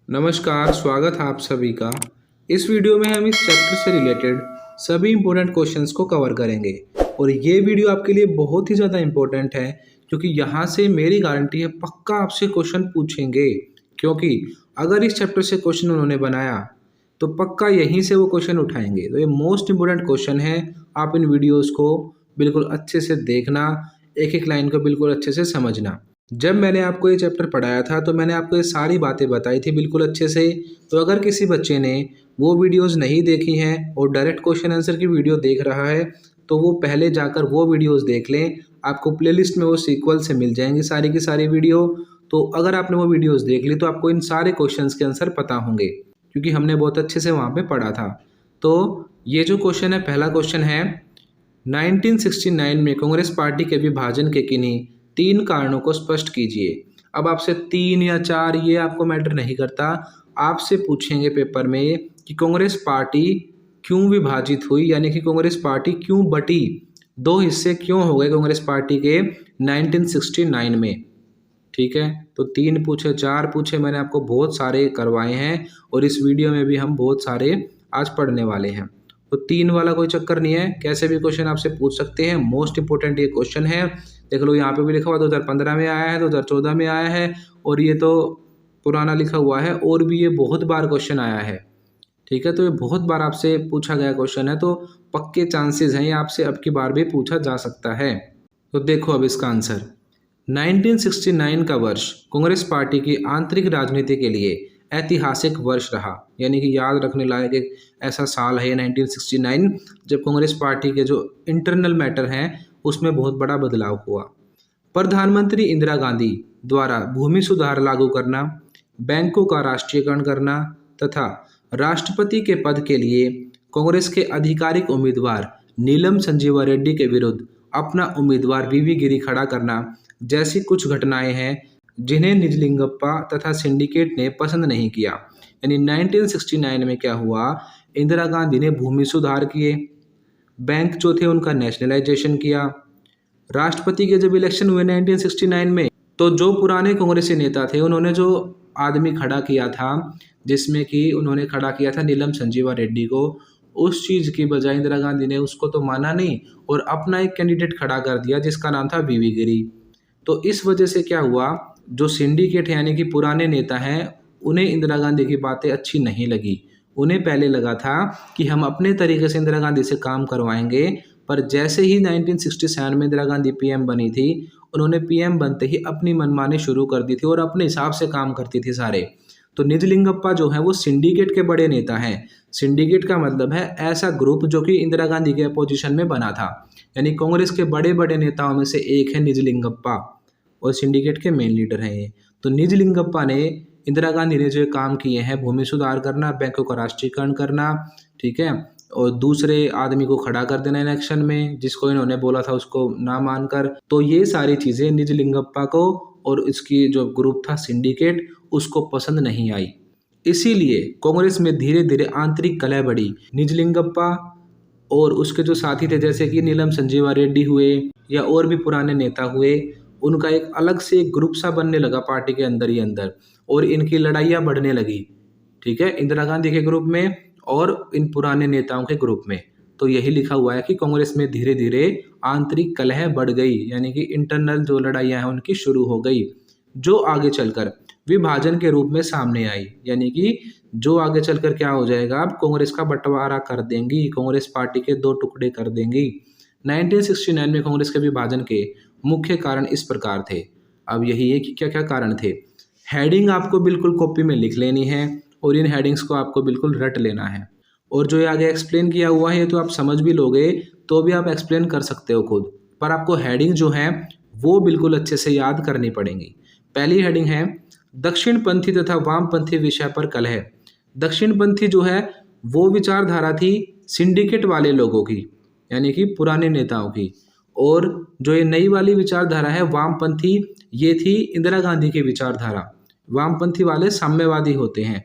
नमस्कार, स्वागत है आप सभी का। इस वीडियो में हम इस चैप्टर से रिलेटेड सभी इंपॉर्टेंट क्वेश्चंस को कवर करेंगे और ये वीडियो आपके लिए बहुत ही ज़्यादा इंपॉर्टेंट है क्योंकि यहाँ से मेरी गारंटी है पक्का आपसे क्वेश्चन पूछेंगे। क्योंकि अगर इस चैप्टर से क्वेश्चन उन्होंने बनाया तो पक्का यहीं से वो क्वेश्चन उठाएंगे। तो ये मोस्ट इंपॉर्टेंट क्वेश्चन है। आप इन वीडियोज़ को बिल्कुल अच्छे से देखना, एक एक लाइन को बिल्कुल अच्छे से समझना। जब मैंने आपको ये चैप्टर पढ़ाया था तो मैंने आपको ये सारी बातें बताई थी बिल्कुल अच्छे से। तो अगर किसी बच्चे ने वो वीडियोस नहीं देखी हैं और डायरेक्ट क्वेश्चन आंसर की वीडियो देख रहा है तो वो पहले जाकर वो वीडियोस देख लें। आपको प्लेलिस्ट में वो सीक्वल से मिल जाएंगी सारी की सारी वीडियो। तो अगर आपने वो वीडियोस देख ली तो आपको इन सारे क्वेश्चंस के आंसर पता होंगे क्योंकि हमने बहुत अच्छे से वहाँ पे पढ़ा था। तो ये जो क्वेश्चन है, पहला क्वेश्चन है 1969 में कांग्रेस पार्टी के विभाजन के किन्हीं 3 कारणों को स्पष्ट कीजिए। अब आपसे 3 या 4 ये आपको मैटर नहीं करता। आपसे पूछेंगे पेपर में कि कांग्रेस पार्टी क्यों विभाजित हुई, यानी कि कांग्रेस पार्टी क्यों बटी, 2 हिस्से क्यों हो गए कांग्रेस पार्टी के 1969 में। ठीक है, तो 3 पूछे, 4 पूछे, मैंने आपको बहुत सारे करवाए हैं और इस वीडियो में भी हम बहुत सारे आज पढ़ने वाले हैं। तो 3 वाला कोई चक्कर नहीं है, कैसे भी क्वेश्चन आपसे पूछ सकते हैं। मोस्ट इंपोर्टेंट ये क्वेश्चन है। देख लो यहाँ पे भी लिखा हुआ 2015 में आया है, 2014 में आया है और ये तो पुराना लिखा हुआ है और भी ये बहुत बार क्वेश्चन आया है। ठीक है, तो ये बहुत बार आपसे पूछा गया क्वेश्चन है, तो पक्के चांसेस हैं ये आपसे अब की बार भी पूछा जा सकता है। तो देखो अब इसका आंसर, 1969 का वर्ष कांग्रेस पार्टी की आंतरिक राजनीति के लिए ऐतिहासिक वर्ष रहा। यानी कि याद रखने लायक एक ऐसा साल है ये 1969 जब कांग्रेस पार्टी के जो इंटरनल मैटर हैं उसमें बहुत बड़ा बदलाव हुआ। प्रधानमंत्री इंदिरा गांधी द्वारा भूमि सुधार लागू करना, बैंकों का राष्ट्रीयकरण करना तथा राष्ट्रपति के पद के लिए कांग्रेस के आधिकारिक उम्मीदवार नीलम संजीवा रेड्डी के विरुद्ध अपना उम्मीदवार वीवी गिरी खड़ा करना जैसी कुछ घटनाएं हैं जिन्हें निजलिंगप्पा तथा सिंडिकेट ने पसंद नहीं किया। यानी 1969 में क्या हुआ, इंदिरा गांधी ने भूमि सुधार किए, बैंक जो थे उनका नेशनलाइजेशन किया। राष्ट्रपति के जब इलेक्शन हुए 1969 में तो जो पुराने कांग्रेसी नेता थे उन्होंने जो आदमी खड़ा किया था, जिसमें कि उन्होंने खड़ा किया था नीलम संजीवा रेड्डी को, उस चीज़ की बजाय इंदिरा गांधी ने उसको तो माना नहीं और अपना एक कैंडिडेट खड़ा कर दिया जिसका नाम था वीवी गिरी। तो इस वजह से क्या हुआ, जो सिंडिकेट यानी कि पुराने नेता हैं उन्हें इंदिरा गांधी की बातें अच्छी नहीं लगी। उन्हें पहले लगा था कि हम अपने तरीके से इंदिरा गांधी से काम करवाएंगे, पर जैसे ही 1967 में इंदिरा गांधी पीएम बनी थी, उन्होंने पीएम बनते ही अपनी मनमानी शुरू कर दी थी और अपने हिसाब से काम करती थी सारे। तो निजलिंगप्पा जो है वो सिंडिकेट के बड़े नेता हैं। सिंडिकेट का मतलब है ऐसा ग्रुप जो कि इंदिरा गांधी के अपोजिशन में बना था। यानी कांग्रेस के बड़े बड़े नेताओं में से एक है निजलिंगप्पा और सिंडिकेट के मेन लीडर हैं ये। तो निजलिंगप्पा ने, इंदिरा गांधी ने जो काम किए हैं, भूमि सुधार करना, बैंकों का राष्ट्रीयकरण करना, ठीक है, और दूसरे आदमी को खड़ा कर देना इलेक्शन में जिसको इन्होंने बोला था उसको ना मानकर, तो ये सारी चीज़ें निजलिंगप्पा को और इसकी जो ग्रुप था सिंडिकेट उसको पसंद नहीं आई। इसीलिए कांग्रेस में धीरे धीरे आंतरिक कलह बढ़ी। निजलिंगप्पा और उसके जो साथी थे जैसे कि नीलम संजीवा रेड्डी हुए या और भी पुराने नेता हुए, उनका एक अलग से एक ग्रुप सा बनने लगा पार्टी के अंदर ही अंदर और इनकी लड़ाइयाँ बढ़ने लगी। ठीक है, इंदिरा गांधी के ग्रुप में और इन पुराने नेताओं के ग्रुप में। तो यही लिखा हुआ है कि कांग्रेस में धीरे धीरे आंतरिक कलह बढ़ गई, यानी कि इंटरनल जो लड़ाइयाँ हैं उनकी शुरू हो गई, जो आगे चलकर विभाजन के रूप में सामने आई। यानी कि जो आगे चलकर क्या हो जाएगा, अब कांग्रेस का बंटवारा कर देंगी, कांग्रेस पार्टी के 2 टुकड़े कर देंगी। 1969 में कांग्रेस के विभाजन के मुख्य कारण इस प्रकार थे। अब यही है कि क्या क्या कारण थे। हेडिंग आपको बिल्कुल कॉपी में लिख लेनी है और इन हेडिंग्स को आपको बिल्कुल रट लेना है। और जो ये आगे एक्सप्लेन किया हुआ है तो आप समझ भी लोगे तो भी आप एक्सप्लेन कर सकते हो खुद, पर आपको हेडिंग जो है वो बिल्कुल अच्छे से याद करनी पड़ेंगी। पहली हेडिंग है दक्षिणपंथी तथा वामपंथी विषय पर कलह। दक्षिणपंथी जो है वो विचारधारा थी सिंडिकेट वाले लोगों की, यानी कि पुराने नेताओं की, और जो ये नई वाली विचारधारा है वामपंथी, ये थी इंदिरा गांधी की विचारधारा। वामपंथी वाले साम्यवादी होते हैं,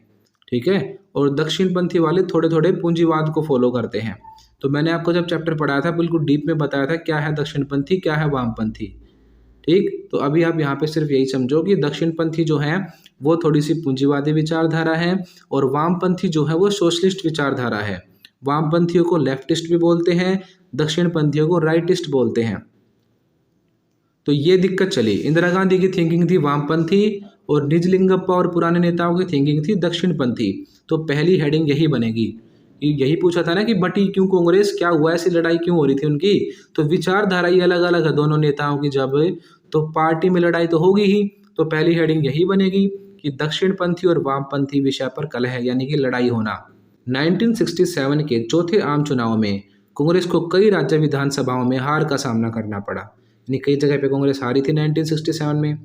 ठीक है, और दक्षिणपंथी वाले थोड़े थोड़े पूंजीवाद को फॉलो करते हैं। तो मैंने आपको जब चैप्टर पढ़ाया था बिल्कुल डीप में बताया था क्या है दक्षिणपंथी, क्या है वामपंथी। ठीक, तो अभी आप यहाँ पे सिर्फ यही समझो कि दक्षिणपंथी जो है वो थोड़ी सी पूंजीवादी विचारधारा है और वामपंथी जो है वो सोशलिस्ट विचारधारा है। वामपंथियों को लेफ्टिस्ट भी बोलते हैं, दक्षिणपंथियों को राइटिस्ट बोलते हैं। तो ये दिक्कत चली। इंदिरा गांधी की थिंकिंग थी वामपंथी और निजलिंगप्पा और पुराने नेताओं की थिंकिंग थी दक्षिणपंथी। तो पहली हेडिंग यही बनेगी। यही पूछा था ना कि बटी क्यों कांग्रेस, क्या हुआ, ऐसी लड़ाई क्यों हो रही थी उनकी। तो विचारधारा ही अलग अलग है दोनों नेताओं की, जब तो पार्टी में लड़ाई तो होगी ही। तो पहली हेडिंग यही बनेगी कि दक्षिणपंथी और वामपंथी विषय पर कलह यानी कि लड़ाई होना। 1967 के चौथे आम चुनाव में कांग्रेस को कई राज्य विधानसभाओं में हार का सामना करना पड़ा, यानी कई जगह पे कांग्रेस हारी थी 1967 में।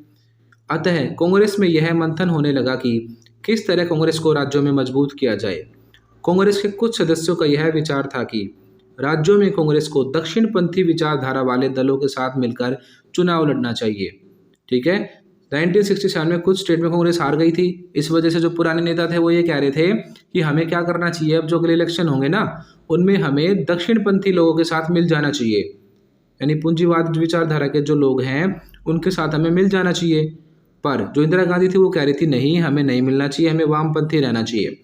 अतः कांग्रेस में यह मंथन होने लगा कि किस तरह कांग्रेस को राज्यों में मजबूत किया जाए। कांग्रेस के कुछ सदस्यों का यह विचार था कि राज्यों में कांग्रेस को दक्षिणपंथी विचारधारा वाले दलों के साथ मिलकर चुनाव लड़ना चाहिए। ठीक है, 1967 में कुछ स्टेट में कांग्रेस हार गई थी। इस वजह से जो पुराने नेता थे वो ये कह रहे थे कि हमें क्या करना चाहिए, अब जो अगले इलेक्शन होंगे ना उनमें हमें दक्षिणपंथी लोगों के साथ मिल जाना चाहिए, यानी पूंजीवाद विचारधारा के जो लोग हैं उनके साथ हमें मिल जाना चाहिए। पर जो इंदिरा गांधी थी वो कह रही थी नहीं, हमें नहीं मिलना चाहिए, हमें वामपंथी रहना चाहिए।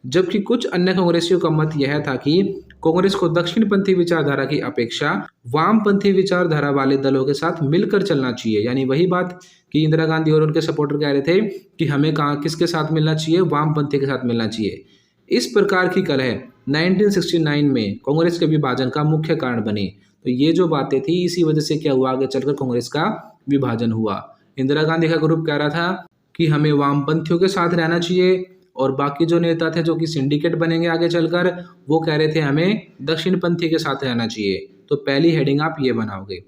जबकि कुछ अन्य कांग्रेसियों का मत यह था कि कांग्रेस को दक्षिणपंथी विचारधारा की अपेक्षा वामपंथी विचारधारा वाले दलों के साथ मिलकर चलना चाहिए। यानी वही बात कि इंदिरा गांधी और उनके सपोर्टर कह रहे थे कि हमें कहाँ किसके साथ मिलना चाहिए, वामपंथी के साथ मिलना चाहिए। इस प्रकार की कलह 1969 में कांग्रेस के विभाजन का मुख्य कारण बनी। तो ये जो बातें थी इसी वजह से क्या हुआ, आगे चलकर कांग्रेस का विभाजन हुआ। इंदिरा गांधी का ग्रुप कह रहा था कि हमें वामपंथियों के साथ रहना चाहिए और बाकी जो नेता थे जो कि सिंडिकेट बनेंगे आगे चलकर, वो कह रहे थे हमें दक्षिणपंथी के साथ रहना चाहिए। तो पहली हेडिंग आप ये बनाओगे।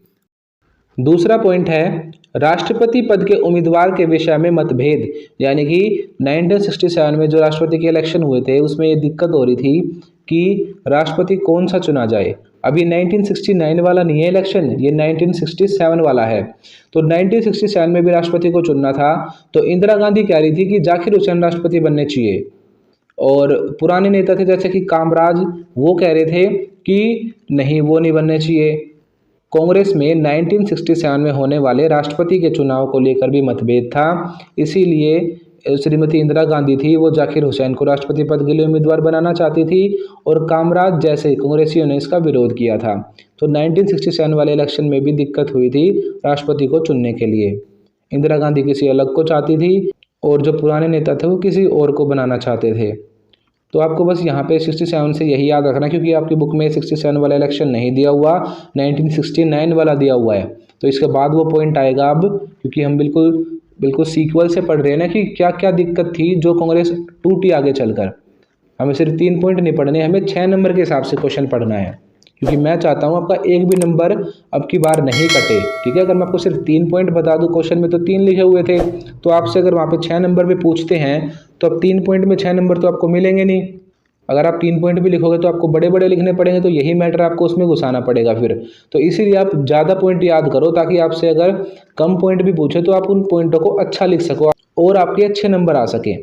दूसरा पॉइंट है राष्ट्रपति पद के उम्मीदवार के विषय में मतभेद, यानी कि 1967 में जो राष्ट्रपति के इलेक्शन हुए थे उसमें ये दिक्कत हो रही थी कि राष्ट्रपति कौन सा चुना जाए। अभी 1969 वाला नहीं है इलेक्शन, ये 1967 वाला है। तो 1967 में भी राष्ट्रपति को चुनना था। तो इंदिरा गांधी कह रही थी कि जाकिर हुसैन राष्ट्रपति बनने चाहिए, और पुराने नेता थे जैसे कि कामराज, वो कह रहे थे कि नहीं, वो नहीं बनने चाहिए। कांग्रेस में 1967 में होने वाले राष्ट्रपति के चुनाव को लेकर भी मतभेद था, इसीलिए श्रीमती इंदिरा गांधी थी वो जाकिर हुसैन को राष्ट्रपति पद के लिए उम्मीदवार बनाना चाहती थी और कामराज जैसे कांग्रेसियों ने इसका विरोध किया था। तो 1967 वाले इलेक्शन में भी दिक्कत हुई थी राष्ट्रपति को चुनने के लिए। इंदिरा गांधी किसी अलग को चाहती थी और जो पुराने नेता थे वो किसी और को बनाना चाहते थे। तो आपको बस यहाँ पे 67 से यही याद रखना, क्योंकि आपकी बुक में 67 वाला इलेक्शन नहीं दिया हुआ, 1969 वाला दिया हुआ है। तो इसके बाद वो पॉइंट आएगा अब, क्योंकि हम बिल्कुल सीक्वल से पढ़ रहे हैं ना कि क्या क्या दिक्कत थी जो कांग्रेस टूटी आगे चलकर। हमें सिर्फ 3 पॉइंट नहीं पढ़ने, हमें 6 नंबर के हिसाब से क्वेश्चन पढ़ना है, क्योंकि मैं चाहता हूँ आपका एक भी नंबर अब की बार नहीं कटे। ठीक है, अगर मैं आपको सिर्फ 3 पॉइंट बता दूँ, क्वेश्चन में तो 3 लिखे हुए थे, तो आपसे अगर वहाँ पे 6 नंबर भी पूछते हैं तो अब 3 पॉइंट में 6 नंबर तो आपको मिलेंगे नहीं। अगर आप 3 पॉइंट भी लिखोगे तो आपको बड़े बड़े लिखने पड़ेंगे, तो यही मैटर आपको उसमें घुसाना पड़ेगा फिर। तो इसीलिए आप ज़्यादा पॉइंट याद करो, ताकि आपसे अगर कम पॉइंट भी पूछे तो आप उन पॉइंटों को अच्छा लिख सको और आपके अच्छे नंबर आ सके।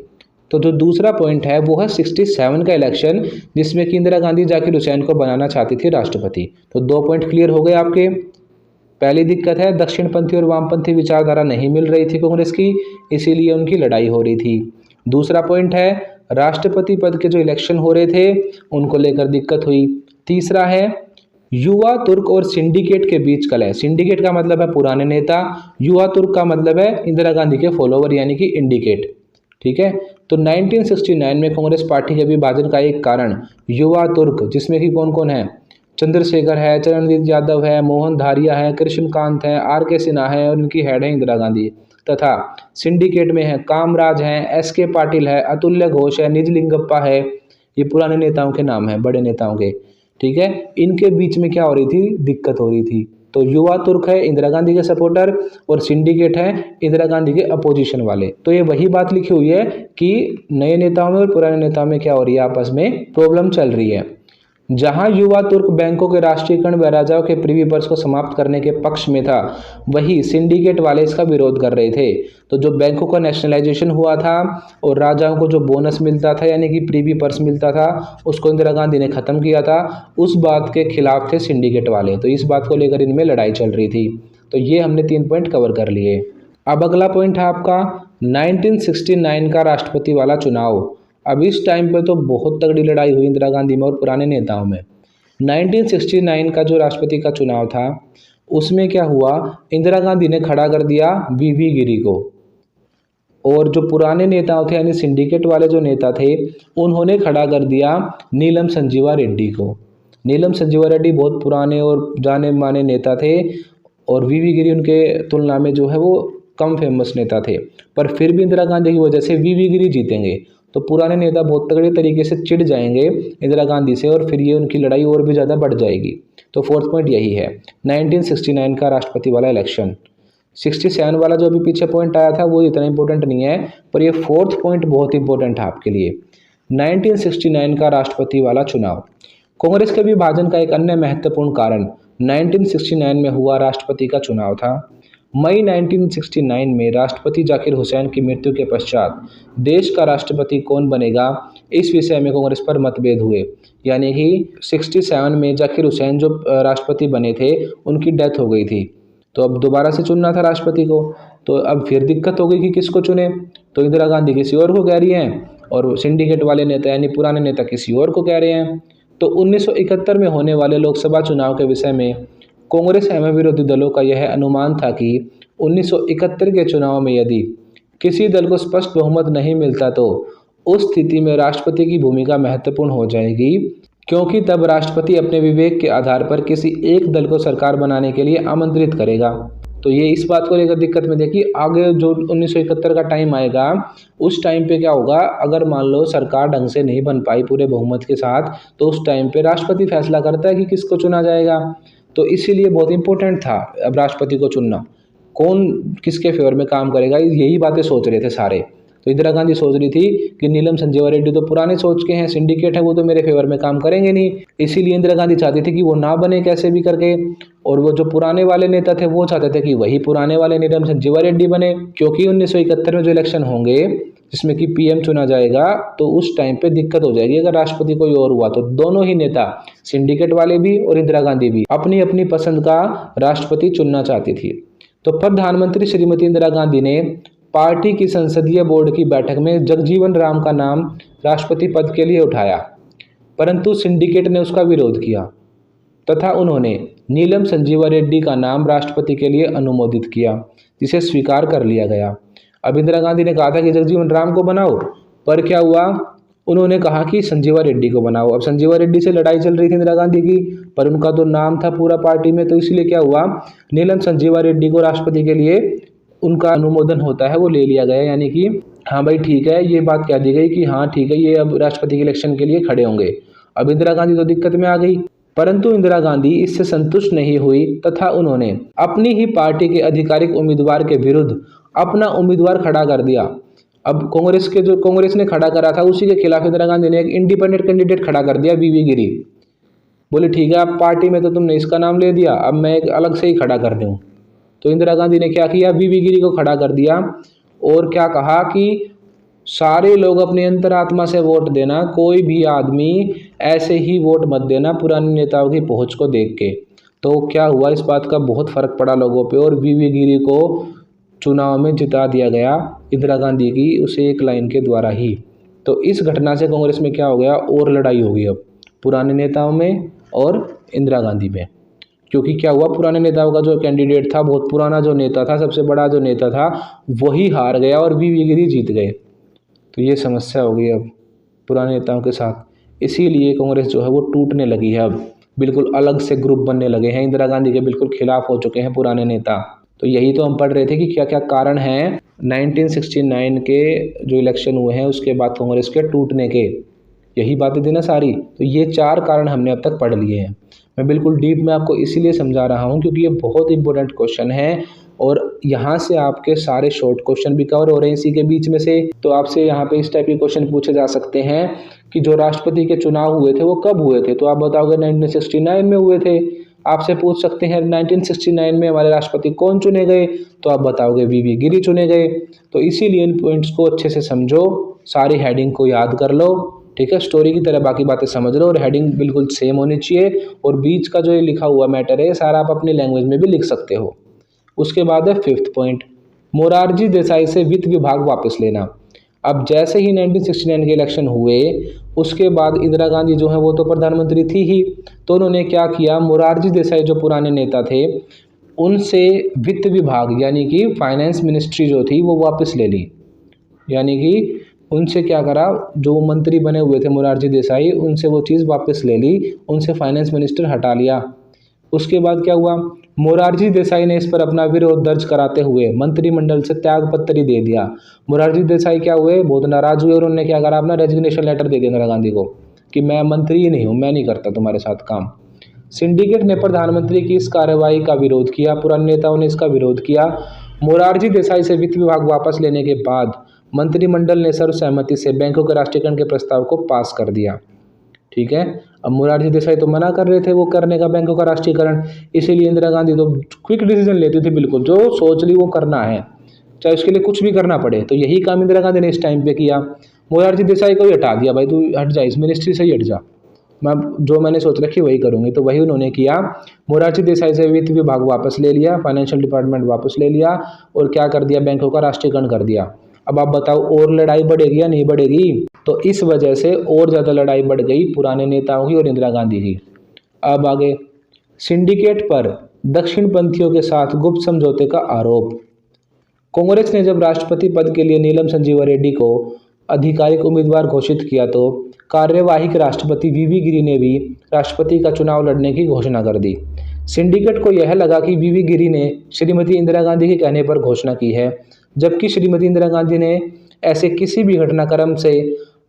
तो जो दूसरा पॉइंट है वो है 67 का इलेक्शन, जिसमें कि इंदिरा गांधी जाकिर हुसैन को बनाना चाहती थी राष्ट्रपति। तो 2 पॉइंट क्लियर हो गए आपके। पहली दिक्कत है दक्षिणपंथी और वामपंथी विचारधारा नहीं मिल रही थी कांग्रेस की, इसीलिए उनकी लड़ाई हो रही थी। दूसरा पॉइंट है राष्ट्रपति पद के जो इलेक्शन हो रहे थे उनको लेकर दिक्कत हुई। तीसरा है युवा तुर्क और सिंडिकेट के बीच कलह। सिंडिकेट का मतलब है पुराने नेता, युवा तुर्क का मतलब है इंदिरा गांधी के फॉलोवर यानी कि इंडिकेट। ठीक है, तो 1969 में कांग्रेस पार्टी के विभाजन का एक कारण युवा तुर्क, जिसमें कि कौन कौन है, चंद्रशेखर है, चरणजीत यादव है, मोहन धारिया है, कृष्णकांत है, आर.के. सिन्हा है और उनकी हेड है इंदिरा गांधी। तथा सिंडिकेट में है कामराज हैं, एस.के. पाटिल है, अतुल्य घोष है, निजलिंगप्पा है। ये पुराने नेताओं के नाम है, बड़े नेताओं के। ठीक है, इनके बीच में क्या हो रही थी, दिक्कत हो रही थी। तो युवा तुर्क है इंदिरा गांधी के सपोर्टर और सिंडिकेट है इंदिरा गांधी के अपोजिशन वाले। तो ये वही बात लिखी हुई है कि नए नेताओं में और पुराने नेताओं में क्या हो रही है, आपस में प्रॉब्लम चल रही है। जहां युवा तुर्क बैंकों के राष्ट्रीयकरण व राजाओं के प्रीवी पर्स को समाप्त करने के पक्ष में था, वही सिंडिकेट वाले इसका विरोध कर रहे थे। तो जो बैंकों का नेशनलाइजेशन हुआ था और राजाओं को जो बोनस मिलता था यानी कि प्रीवी पर्स मिलता था, उसको इंदिरा गांधी ने खत्म किया था, उस बात के खिलाफ थे सिंडिकेट वाले। तो इस बात को लेकर इनमें लड़ाई चल रही थी। तो ये हमने 3 पॉइंट कवर कर लिए। अब अगला पॉइंट है आपका 1969 का राष्ट्रपति वाला चुनाव। अब इस टाइम पे तो बहुत तगड़ी लड़ाई हुई इंदिरा गांधी में और पुराने नेताओं में। 1969 का जो राष्ट्रपति का चुनाव था उसमें क्या हुआ, इंदिरा गांधी ने खड़ा कर दिया वीवी गिरी को, और जो पुराने नेताओं थे यानी सिंडिकेट वाले जो नेता थे उन्होंने खड़ा कर दिया नीलम संजीवा रेड्डी को। नीलम संजीवा रेड्डी बहुत पुराने और जाने माने नेता थे और वीवी गिरी उनके तुलना में जो है वो कम फेमस नेता थे, पर फिर भी इंदिरा गांधी की वजह से वीवी गिरी जीतेंगे। तो पुराने नेता बहुत तगड़े तरीके से चिढ़ जाएंगे इंदिरा गांधी से और फिर ये उनकी लड़ाई और भी ज़्यादा बढ़ जाएगी। तो फोर्थ पॉइंट यही है 1969 का राष्ट्रपति वाला इलेक्शन। 67 वाला जो अभी पीछे पॉइंट आया था वो इतना इंपॉर्टेंट नहीं है, पर ये फोर्थ पॉइंट बहुत इंपॉर्टेंट है आपके लिए। 1969 का राष्ट्रपति वाला चुनाव। कांग्रेस के विभाजन का एक अन्य महत्वपूर्ण कारण 1969 में हुआ राष्ट्रपति का चुनाव था। मई 1969 में राष्ट्रपति जाकिर हुसैन की मृत्यु के पश्चात देश का राष्ट्रपति कौन बनेगा इस विषय में कांग्रेस पर मतभेद हुए। यानी कि 67 में जाकिर हुसैन जो राष्ट्रपति बने थे उनकी डेथ हो गई थी, तो अब दोबारा से चुनना था राष्ट्रपति को। तो अब फिर दिक्कत हो गई कि किसको चुने, तो इंदिरा गांधी किसी और को कह रही हैं और सिंडिकेट वाले नेता यानी पुराने नेता किसी और को कह रहे हैं। तो 1971 में होने वाले लोकसभा चुनाव के विषय में कांग्रेस एवं विरोधी दलों का यह अनुमान था कि 1971 के चुनाव में यदि किसी दल को स्पष्ट बहुमत नहीं मिलता तो उस स्थिति में राष्ट्रपति की भूमिका महत्वपूर्ण हो जाएगी, क्योंकि तब राष्ट्रपति अपने विवेक के आधार पर किसी एक दल को सरकार बनाने के लिए आमंत्रित करेगा। तो ये इस बात को लेकर दिक्कत में देखिए, आगे जो 1971 का टाइम आएगा उस टाइम पे क्या होगा, अगर मान लो सरकार ढंग से नहीं बन पाई पूरे बहुमत के साथ, तो उस टाइम पे राष्ट्रपति फैसला करता है कि किसको चुना जाएगा। तो इसीलिए बहुत इंपॉर्टेंट था अब राष्ट्रपति को चुनना, कौन किसके फेवर में काम करेगा, यही बातें सोच रहे थे सारे। तो इंदिरा गांधी सोच रही थी कि नीलम संजीवा रेड्डी तो पुराने सोच के हैं, सिंडिकेट है, वो तो मेरे फेवर में काम करेंगे नहीं, इसीलिए इंदिरा गांधी चाहती थी कि वो ना बने कैसे भी करके, और वो जो पुराने वाले नेता थे वो चाहते थे कि वही पुराने वाले नीलम संजीवा रेड्डी बने, क्योंकि 1971 में जो इलेक्शन होंगे जिसमें कि पीएम चुना जाएगा तो उस टाइम पे दिक्कत हो जाएगी अगर राष्ट्रपति कोई और हुआ। तो दोनों ही नेता, सिंडिकेट वाले भी और इंदिरा गांधी भी, अपनी अपनी पसंद का राष्ट्रपति चुनना चाहती थी। तो प्रधानमंत्री श्रीमती इंदिरा गांधी ने पार्टी की संसदीय बोर्ड की बैठक में जगजीवन राम का नाम राष्ट्रपति पद के लिए उठाया, परंतु सिंडिकेट ने उसका विरोध किया तथा उन्होंने नीलम संजीवा रेड्डी का नाम राष्ट्रपति के लिए अनुमोदित किया, जिसे स्वीकार कर लिया गया। अब इंदिरा गांधी ने कहा था कि जगजीवन राम को बनाओ, पर क्या हुआ, उन्होंने कहा कि संजीवा रेड्डी को बनाओ। अब संजीवा रेड्डी से लड़ाई चल रही थी इंदिरा गांधी की, पर उनका तो नाम था पूरा पार्टी में, तो इसलिए क्या हुआ, नीलम संजीवा रेड्डी को राष्ट्रपति के लिए उनका अनुमोदन होता है वो ले लिया गया, यानी कि हाँ भाई ठीक है, ये बात कह दी गई कि हाँ ठीक है, ये अब राष्ट्रपति के इलेक्शन के लिए खड़े होंगे। अब इंदिरा गांधी तो दिक्कत में आ गई, परंतु इंदिरा गांधी इससे संतुष्ट नहीं हुई तथा उन्होंने अपनी ही पार्टी के आधिकारिक उम्मीदवार के विरुद्ध अपना उम्मीदवार खड़ा कर दिया। अब कांग्रेस ने खड़ा करा था उसी के खिलाफ इंदिरा गांधी ने एक इंडिपेंडेंट कैंडिडेट खड़ा कर दिया, वीवी गिरी। बोले ठीक है, अब पार्टी में तो तुमने इसका नाम ले दिया, अब मैं एक अलग से ही खड़ा कर दूं। तो इंदिरा गांधी ने क्या किया, वीवी गिरी को खड़ा कर दिया और क्या कहा कि सारे लोग अपनी अंतरात्मा से वोट देना, कोई भी आदमी ऐसे ही वोट मत देना पुराने नेताओं की पहुंच को देख के। तो क्या हुआ, इस बात का बहुत फर्क पड़ा लोगों पे और वीवी गिरी को चुनाव में जिता दिया गया इंदिरा गांधी की उस एक लाइन के द्वारा ही। तो इस घटना से कांग्रेस में क्या हो गया, और लड़ाई होगी अब पुराने नेताओं में और इंदिरा गांधी में, क्योंकि क्या हुआ, पुराने नेताओं का जो कैंडिडेट था, बहुत पुराना जो नेता था, सबसे बड़ा जो नेता था, वही हार गया और वीवी गिरी जीत गए। तो ये समस्या हो गई अब पुराने नेताओं के साथ, इसीलिए कांग्रेस जो है वो टूटने लगी है, अब बिल्कुल अलग से ग्रुप बनने लगे हैं, इंदिरा गांधी के बिल्कुल खिलाफ हो चुके हैं पुराने नेता। तो यही तो हम पढ़ रहे थे कि क्या क्या कारण हैं 1969 के जो इलेक्शन हुए हैं उसके बाद कांग्रेस के टूटने के, यही बातें थी ना सारी। तो ये 4 कारण हमने अब तक पढ़ लिए हैं। मैं बिल्कुल डीप में आपको इसीलिए समझा रहा हूँ क्योंकि ये बहुत इंपॉर्टेंट क्वेश्चन है और यहाँ से आपके सारे शॉर्ट क्वेश्चन भी कवर हो रहे हैं इसी के बीच में से। तो आपसे यहाँ पे इस टाइप के क्वेश्चन पूछे जा सकते हैं कि जो राष्ट्रपति के चुनाव हुए थे वो कब हुए थे, तो आप बताओगे 1969 में हुए थे। आपसे पूछ सकते हैं 1969 में हमारे राष्ट्रपति कौन चुने गए, तो आप बताओगे वीवी गिरी चुने गए। तो इसीलिए इन पॉइंट्स को अच्छे से समझो, सारी हेडिंग को याद कर लो, ठीक है, स्टोरी की तरह बाकी बातें समझ लो और हेडिंग बिल्कुल सेम होनी चाहिए और बीच का जो ये लिखा हुआ मैटर है सारा आप अपनी लैंग्वेज में भी लिख सकते हो। उसके बाद है 5th पॉइंट, मोरारजी देसाई से वित्त विभाग वापस लेना। अब जैसे ही 1969 के इलेक्शन हुए उसके बाद इंदिरा गांधी जो है वो तो प्रधानमंत्री थी ही, तो उन्होंने क्या किया, मोरारजी देसाई जो पुराने नेता थे उनसे वित्त विभाग यानी कि फाइनेंस मिनिस्ट्री जो थी वो वापस ले ली। यानी कि उनसे क्या करा, जो मंत्री बने हुए थे मोरारजी देसाई उनसे वो चीज़ वापस ले ली, उनसे फाइनेंस मिनिस्टर हटा लिया। उसके बाद क्या हुआ, मोरारजी देसाई ने इस पर अपना विरोध दर्ज कराते हुए मंत्रिमंडल से त्याग पत्र ही दे दिया। मोरारजी देसाई क्या हुए, बहुत नाराज हुए और उन्होंने क्या करा, अपना रेजिग्नेशन लेटर दे दिया इंदिरा गांधी को कि मैं मंत्री ही नहीं हूँ, मैं नहीं करता तुम्हारे साथ काम। सिंडिकेट ने प्रधानमंत्री की इस कार्रवाई का विरोध किया, पुराने नेताओं ने इसका विरोध किया। मोरारजी देसाई से वित्त विभाग वापस लेने के बाद मंत्रिमंडल ने सर्वसहमति से बैंकों के राष्ट्रीयकरण के प्रस्ताव को पास कर दिया। ठीक है, अब मोरारजी देसाई तो मना कर रहे थे वो करने का बैंकों का राष्ट्रीयकरण, इसीलिए इंदिरा गांधी तो क्विक डिसीजन लेती थी, बिल्कुल जो सोच ली वो करना है, चाहे उसके लिए कुछ भी करना पड़े। तो यही काम इंदिरा गांधी ने इस टाइम पे किया, मोरारजी देसाई को ही हटा दिया, भाई तू हट जा, इस मिनिस्ट्री से ही हट जा, मैं जो मैंने सोच रखी वही करूंगी। तो वही उन्होंने किया, मोरारजी देसाई से वित्त विभाग वापस ले लिया, फाइनेंशियल डिपार्टमेंट वापस ले लिया और क्या कर दिया, बैंकों का राष्ट्रीयकरण कर दिया। अब आप बताओ और लड़ाई बढ़ेगी या नहीं बढ़ेगी? तो इस वजह से और ज़्यादा लड़ाई बढ़ गई पुराने नेताओं की और इंदिरा गांधी की। अब आगे, सिंडिकेट पर दक्षिण पंथियों के साथ गुप्त समझौते का आरोप। कांग्रेस ने जब राष्ट्रपति पद के लिए नीलम संजीवा रेड्डी को आधिकारिक उम्मीदवार घोषित किया तो कार्यवाहक राष्ट्रपति वीवी गिरी ने भी राष्ट्रपति का चुनाव लड़ने की घोषणा कर दी। सिंडिकेट को यह लगा कि वीवी गिरी ने श्रीमती इंदिरा गांधी के कहने पर घोषणा की है, जबकि श्रीमती इंदिरा गांधी ने ऐसे किसी भी घटनाक्रम से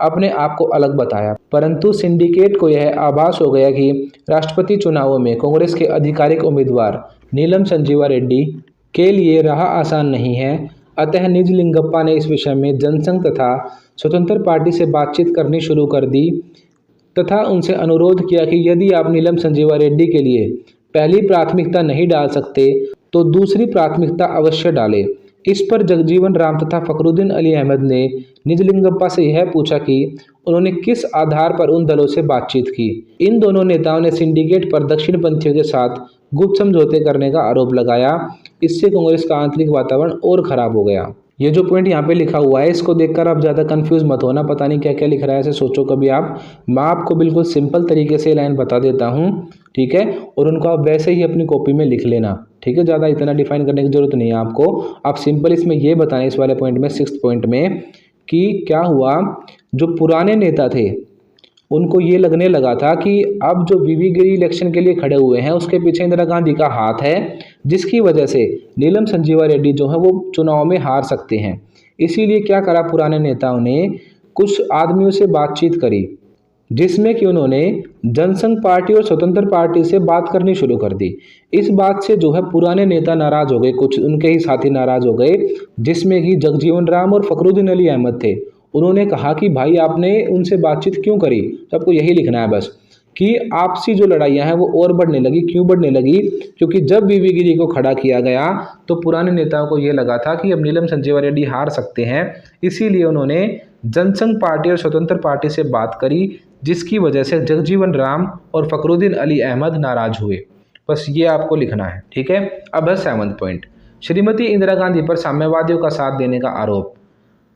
अपने आप को अलग बताया। परंतु सिंडिकेट को यह आभास हो गया कि राष्ट्रपति चुनावों में कांग्रेस के आधिकारिक उम्मीदवार नीलम संजीवा रेड्डी के लिए राह आसान नहीं है। अतः निजलिंगप्पा ने इस विषय में जनसंघ तथा स्वतंत्र पार्टी से बातचीत करनी शुरू कर दी तथा उनसे अनुरोध किया कि यदि आप नीलम संजीवा रेड्डी के लिए पहली प्राथमिकता नहीं डाल सकते तो दूसरी प्राथमिकता अवश्य डालें। इस पर जगजीवन राम तथा फखरुद्दीन अली अहमद ने निजलिंगप्पा से यह पूछा कि उन्होंने किस आधार पर उन दलों से बातचीत की। इन दोनों नेताओं ने सिंडिकेट पर दक्षिण पंथियों के साथ गुप्त समझौते करने का आरोप लगाया। इससे कांग्रेस का आंतरिक वातावरण और खराब हो गया। ये जो पॉइंट यहाँ पे लिखा हुआ है इसको देखकर आप ज़्यादा कंफ्यूज मत होना, पता नहीं क्या क्या लिख रहा है ऐसे सोचो कभी आप। मैं आपको बिल्कुल सिंपल तरीके से लाइन बता देता हूँ, ठीक है, और उनको आप वैसे ही अपनी कॉपी में लिख लेना, ठीक है, ज़्यादा इतना डिफाइन करने की जरूरत नहीं है आपको। आप सिंपल इसमें ये बताएं इस वाले पॉइंट में 6th पॉइंट में कि क्या हुआ, जो पुराने नेता थे उनको ये लगने लगा था कि अब जो वीवी गिरी इलेक्शन के लिए खड़े हुए हैं उसके पीछे इंदिरा गांधी का हाथ है, जिसकी वजह से नीलम संजीवा रेड्डी जो है वो चुनाव में हार सकते हैं। इसीलिए क्या करा, पुराने नेताओं ने कुछ आदमियों से बातचीत करी जिसमें कि उन्होंने जनसंघ पार्टी और स्वतंत्र पार्टी से बात करनी शुरू कर दी। इस बात से जो है पुराने नेता नाराज हो गए, कुछ उनके ही साथी नाराज हो गए, जिसमें कि जगजीवन राम और फखरुद्दीन अली अहमद थे। उन्होंने कहा कि भाई आपने उनसे बातचीत क्यों करी, तो आपको यही लिखना है बस कि आपसी जो लड़ाइयाँ हैं वो और बढ़ने लगी। क्यों बढ़ने लगी? क्योंकि जब वीवी गिरी को खड़ा किया गया तो पुराने नेताओं को ये लगा था कि अब नीलम संजीवा रेड्डी हार सकते हैं, इसीलिए उन्होंने जनसंघ पार्टी और स्वतंत्र पार्टी से बात करी, जिसकी वजह से जगजीवन राम और फखरुद्दीन अली अहमद नाराज हुए। बस ये आपको लिखना है, ठीक है। अब है 7th पॉइंट, श्रीमती इंदिरा गांधी पर साम्यवादियों का साथ देने का आरोप।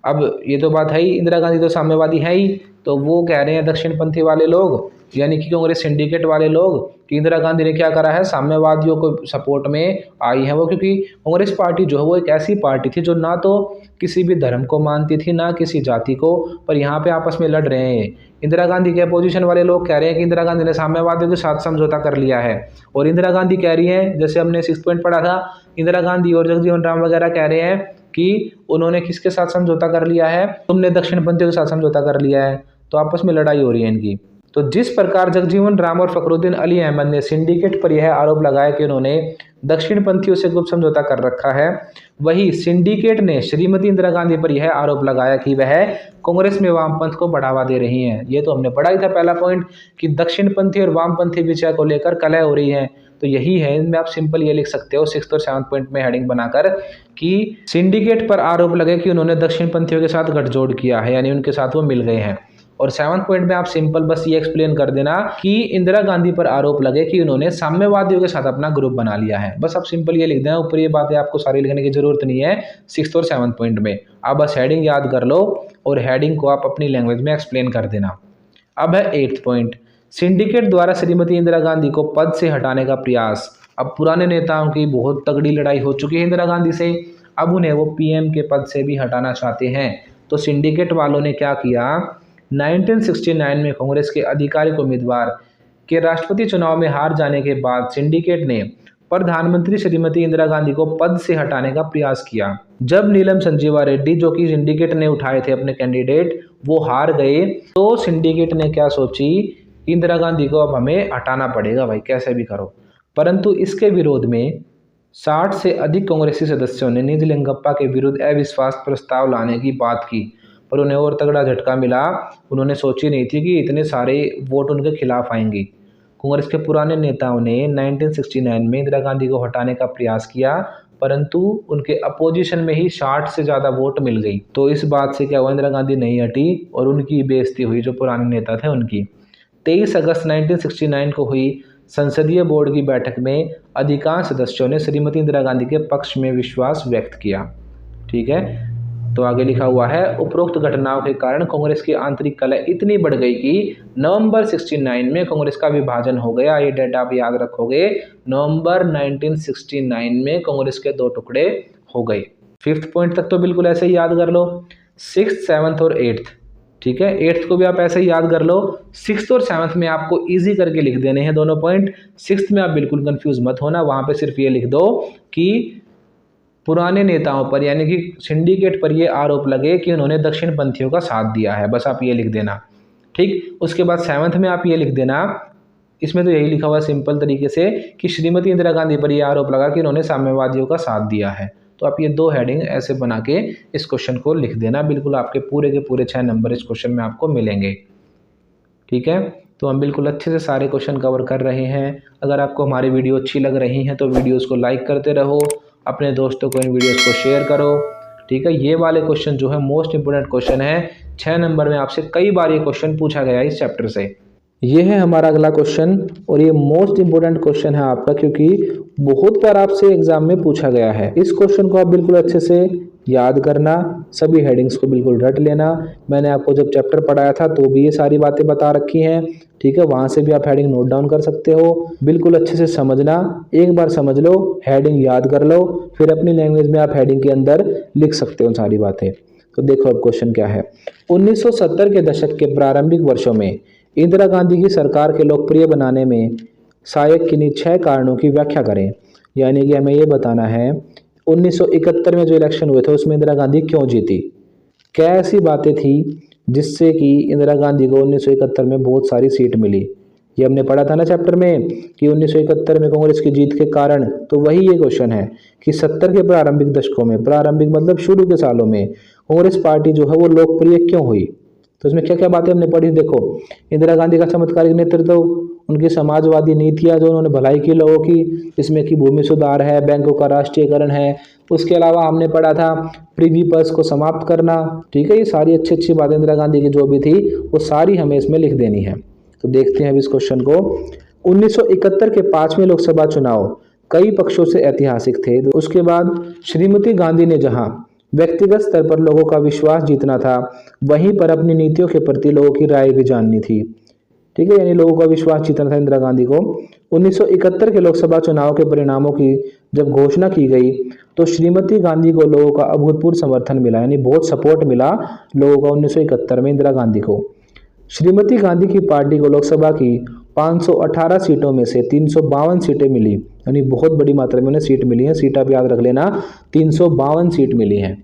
अब ये तो बात है ही, इंदिरा गांधी तो साम्यवादी है ही, तो वो कह रहे हैं दक्षिणपंथी वाले लोग यानी कि कांग्रेस सिंडिकेट वाले लोग कि इंदिरा गांधी ने क्या करा है, साम्यवादियों को सपोर्ट में आई है वो, क्योंकि कांग्रेस पार्टी जो है वो एक ऐसी पार्टी थी जो ना तो किसी भी धर्म को मानती थी ना किसी जाति को, पर यहाँ पे आपस में लड़ रहे हैं। इंदिरा गांधी के अपोजिशन वाले लोग कह रहे हैं कि इंदिरा गांधी ने साम्यवादियों के साथ समझौता कर लिया है, और इंदिरा गांधी कह रही है, जैसे हमने 6th पॉइंट पढ़ा था, इंदिरा गांधी और जगजीवन राम वगैरह कह रहे हैं कि उन्होंने किसके साथ समझौता कर लिया है, तुमने दक्षिणपंथियों के साथ समझौता कर लिया है, तो आपस में लड़ाई हो रही है इनकी। तो जिस प्रकार जगजीवन राम और फखरुद्दीन अली अहमद ने सिंडिकेट पर यह आरोप लगाया कि उन्होंने दक्षिणपंथियों से गुप्त समझौता कर रखा है, वही सिंडिकेट ने श्रीमती इंदिरा गांधी पर यह आरोप लगाया कि वह कांग्रेस में वामपंथ को बढ़ावा दे रही हैं। ये तो हमने पढ़ा ही था पहला पॉइंट कि दक्षिणपंथी और वामपंथी विषय को लेकर कलह हो रही है, तो यही है। इनमें आप सिंपल ये लिख सकते हो 6th और 7th पॉइंट में हेडिंग बनाकर कि सिंडिकेट पर आरोप लगे कि उन्होंने दक्षिणपंथियों के साथ गठजोड़ किया है, यानी उनके साथ वो मिल गए हैं। और 7th पॉइंट में आप सिंपल बस ये एक्सप्लेन कर देना कि इंदिरा गांधी पर आरोप लगे कि उन्होंने साम्यवादियों के साथ अपना ग्रुप बना लिया है। बस आप सिंपल ये लिख देना, ऊपर ये बातें आपको सारी लिखने की जरूरत नहीं है 6th और 7th पॉइंट में। आप बस हेडिंग याद कर लो और हेडिंग को आप अपनी लैंग्वेज में एक्सप्लेन कर देना। अब है 8th पॉइंट, सिंडिकेट द्वारा श्रीमती इंदिरा गांधी को पद से हटाने का प्रयास। अब पुराने नेताओं की बहुत तगड़ी लड़ाई हो चुकी है इंदिरा गांधी से, अब उन्हें वो पीएम के पद से भी हटाना चाहते हैं। तो सिंडिकेट वालों ने क्या किया, 1969 में कांग्रेस के आधिकारिक उम्मीदवार के राष्ट्रपति चुनाव में हार जाने के बाद सिंडिकेट ने प्रधानमंत्री श्रीमती इंदिरा गांधी को पद से हटाने का प्रयास किया। जब नीलम संजीवा रेड्डी, जो कि सिंडिकेट ने उठाए थे अपने कैंडिडेट, वो हार गए, तो सिंडिकेट ने क्या सोची, इंदिरा गांधी को अब हमें हटाना पड़ेगा भाई, कैसे भी करो। परंतु इसके विरोध में 60 से अधिक कांग्रेसी सदस्यों ने निजलिंगप्पा के विरुद्ध अविश्वास प्रस्ताव लाने की बात की, पर उन्हें और तगड़ा झटका मिला। उन्होंने सोची नहीं थी कि इतने सारे वोट उनके खिलाफ आएंगे। कांग्रेस के पुराने नेताओं ने 1969 में इंदिरा गांधी को हटाने का प्रयास किया, परंतु उनके अपोजिशन में ही 60 से ज़्यादा वोट मिल गई। तो इस बात से क्या हुआ, इंदिरा गांधी नहीं हटी और उनकी बेइज्जती हुई, जो पुराने नेता थे उनकी। 23 अगस्त 1969 को हुई संसदीय बोर्ड की बैठक में अधिकांश सदस्यों ने श्रीमती इंदिरा गांधी के पक्ष में विश्वास व्यक्त किया। ठीक है, तो आगे लिखा हुआ है, उपरोक्त घटनाओं के कारण कांग्रेस की आंतरिक कलह इतनी बढ़ गई कि नवंबर 69 में कांग्रेस का विभाजन हो गया। ये डेट आप याद रखोगे, नवंबर 1969 में कांग्रेस के 2 टुकड़े हो गए। 5th पॉइंट तक तो बिल्कुल ऐसे ही याद कर लो, 6th, 7th और 8th। ठीक है, 8th को भी आप ऐसे ही याद कर लो। 6th और 7th में आपको इजी करके लिख देने हैं दोनों पॉइंट। 6th में आप बिल्कुल कंफ्यूज मत होना, वहां पे सिर्फ ये लिख दो कि पुराने नेताओं पर यानी कि सिंडिकेट पर ये आरोप लगे कि उन्होंने दक्षिण पंथियों का साथ दिया है, बस आप ये लिख देना। ठीक, उसके बाद 7th में आप ये लिख देना, इसमें तो यही लिखा हुआ सिंपल तरीके से कि श्रीमती इंदिरा गांधी पर यह आरोप लगा कि उन्होंने साम्यवादियों का साथ दिया है। तो आप ये 2 हेडिंग ऐसे बना के इस क्वेश्चन को लिख देना, बिल्कुल आपके पूरे के पूरे 6 नंबर इस क्वेश्चन में आपको मिलेंगे। ठीक है, तो हम बिल्कुल अच्छे से सारे क्वेश्चन कवर कर रहे हैं। अगर आपको हमारी वीडियो अच्छी लग रही है तो वीडियोस को लाइक करते रहो, अपने दोस्तों को इन वीडियोस को शेयर करो। ठीक है, ये वाले क्वेश्चन जो है मोस्ट इंपोर्टेंट क्वेश्चन है, 6 नंबर में आपसे कई बार ये क्वेश्चन पूछा गया है इस चैप्टर से। ये है हमारा अगला क्वेश्चन और ये मोस्ट इंपोर्टेंट क्वेश्चन है आपका, क्योंकि बहुत बार आपसे एग्जाम में पूछा गया है। इस क्वेश्चन को आप बिल्कुल अच्छे से याद करना, सभी हेडिंग्स को बिल्कुल रट लेना। मैंने आपको जब चैप्टर पढ़ाया था तो भी ये सारी बातें बता रखी हैं। ठीक है, वहां से भी आप हेडिंग नोट डाउन कर सकते हो। बिल्कुल अच्छे से समझना, एक बार समझ लो, हेडिंग याद कर लो, फिर अपनी लैंग्वेज में आप हेडिंग के अंदर लिख सकते हो सारी बातें। तो देखो अब क्वेश्चन क्या है। 1970 के दशक के प्रारंभिक वर्षों में इंदिरा गांधी की सरकार के लोकप्रिय बनाने में सहायक किन्हीं 6 कारणों की व्याख्या करें। यानी कि हमें ये बताना है 1971 में जो इलेक्शन हुए थे उसमें इंदिरा गांधी क्यों जीती, क्या ऐसी बातें थी जिससे कि इंदिरा गांधी को 1971 में बहुत सारी सीट मिली। ये हमने पढ़ा था ना चैप्टर में कि 1971 में कांग्रेस की जीत के कारण, तो वही ये क्वेश्चन है कि 70 के प्रारंभिक दशकों में, प्रारंभिक मतलब शुरू के सालों में, कांग्रेस पार्टी जो है वो लोकप्रिय क्यों हुई। तो इसमें क्या क्या बातें हमने पढ़ी, देखो इंदिरा गांधी का चमत्कारिक नेतृत्व, उनकी समाजवादी नीतियां जो उन्होंने भलाई की लोगों की, जिसमें कि भूमि सुधार है, बैंकों का राष्ट्रीयकरण है, उसके अलावा हमने पढ़ा था प्रीवी पर्स को समाप्त करना। ठीक है, ये सारी अच्छी अच्छी बातें इंदिरा गांधी की जो भी थी वो सारी हमें इसमें लिख देनी है। तो देखते हैं अब इस क्वेश्चन को। 1971 के 5वें लोकसभा चुनाव कई पक्षों से ऐतिहासिक थे। तो उसके बाद श्रीमती गांधी ने जहां व्यक्तिगत स्तर पर लोगों का विश्वास जीतना था, वहीं पर अपनी नीतियों के प्रति लोगों की राय भी जाननी थी। ठीक है, यानी लोगों का विश्वास जीतना था इंदिरा गांधी को। 1971 के लोकसभा चुनाव के परिणामों की जब घोषणा की गई तो श्रीमती गांधी को लोगों का अभूतपूर्व समर्थन मिला, यानी बहुत सपोर्ट मिला लोगों का 1971 में इंदिरा गांधी को। श्रीमती गांधी की पार्टी को लोकसभा की 518 सीटों में से 352 सीटें मिली, यानी बहुत बड़ी मात्रा में उन्हें सीट मिली है। सीट आप याद रख लेना, 352 सीट मिली हैं।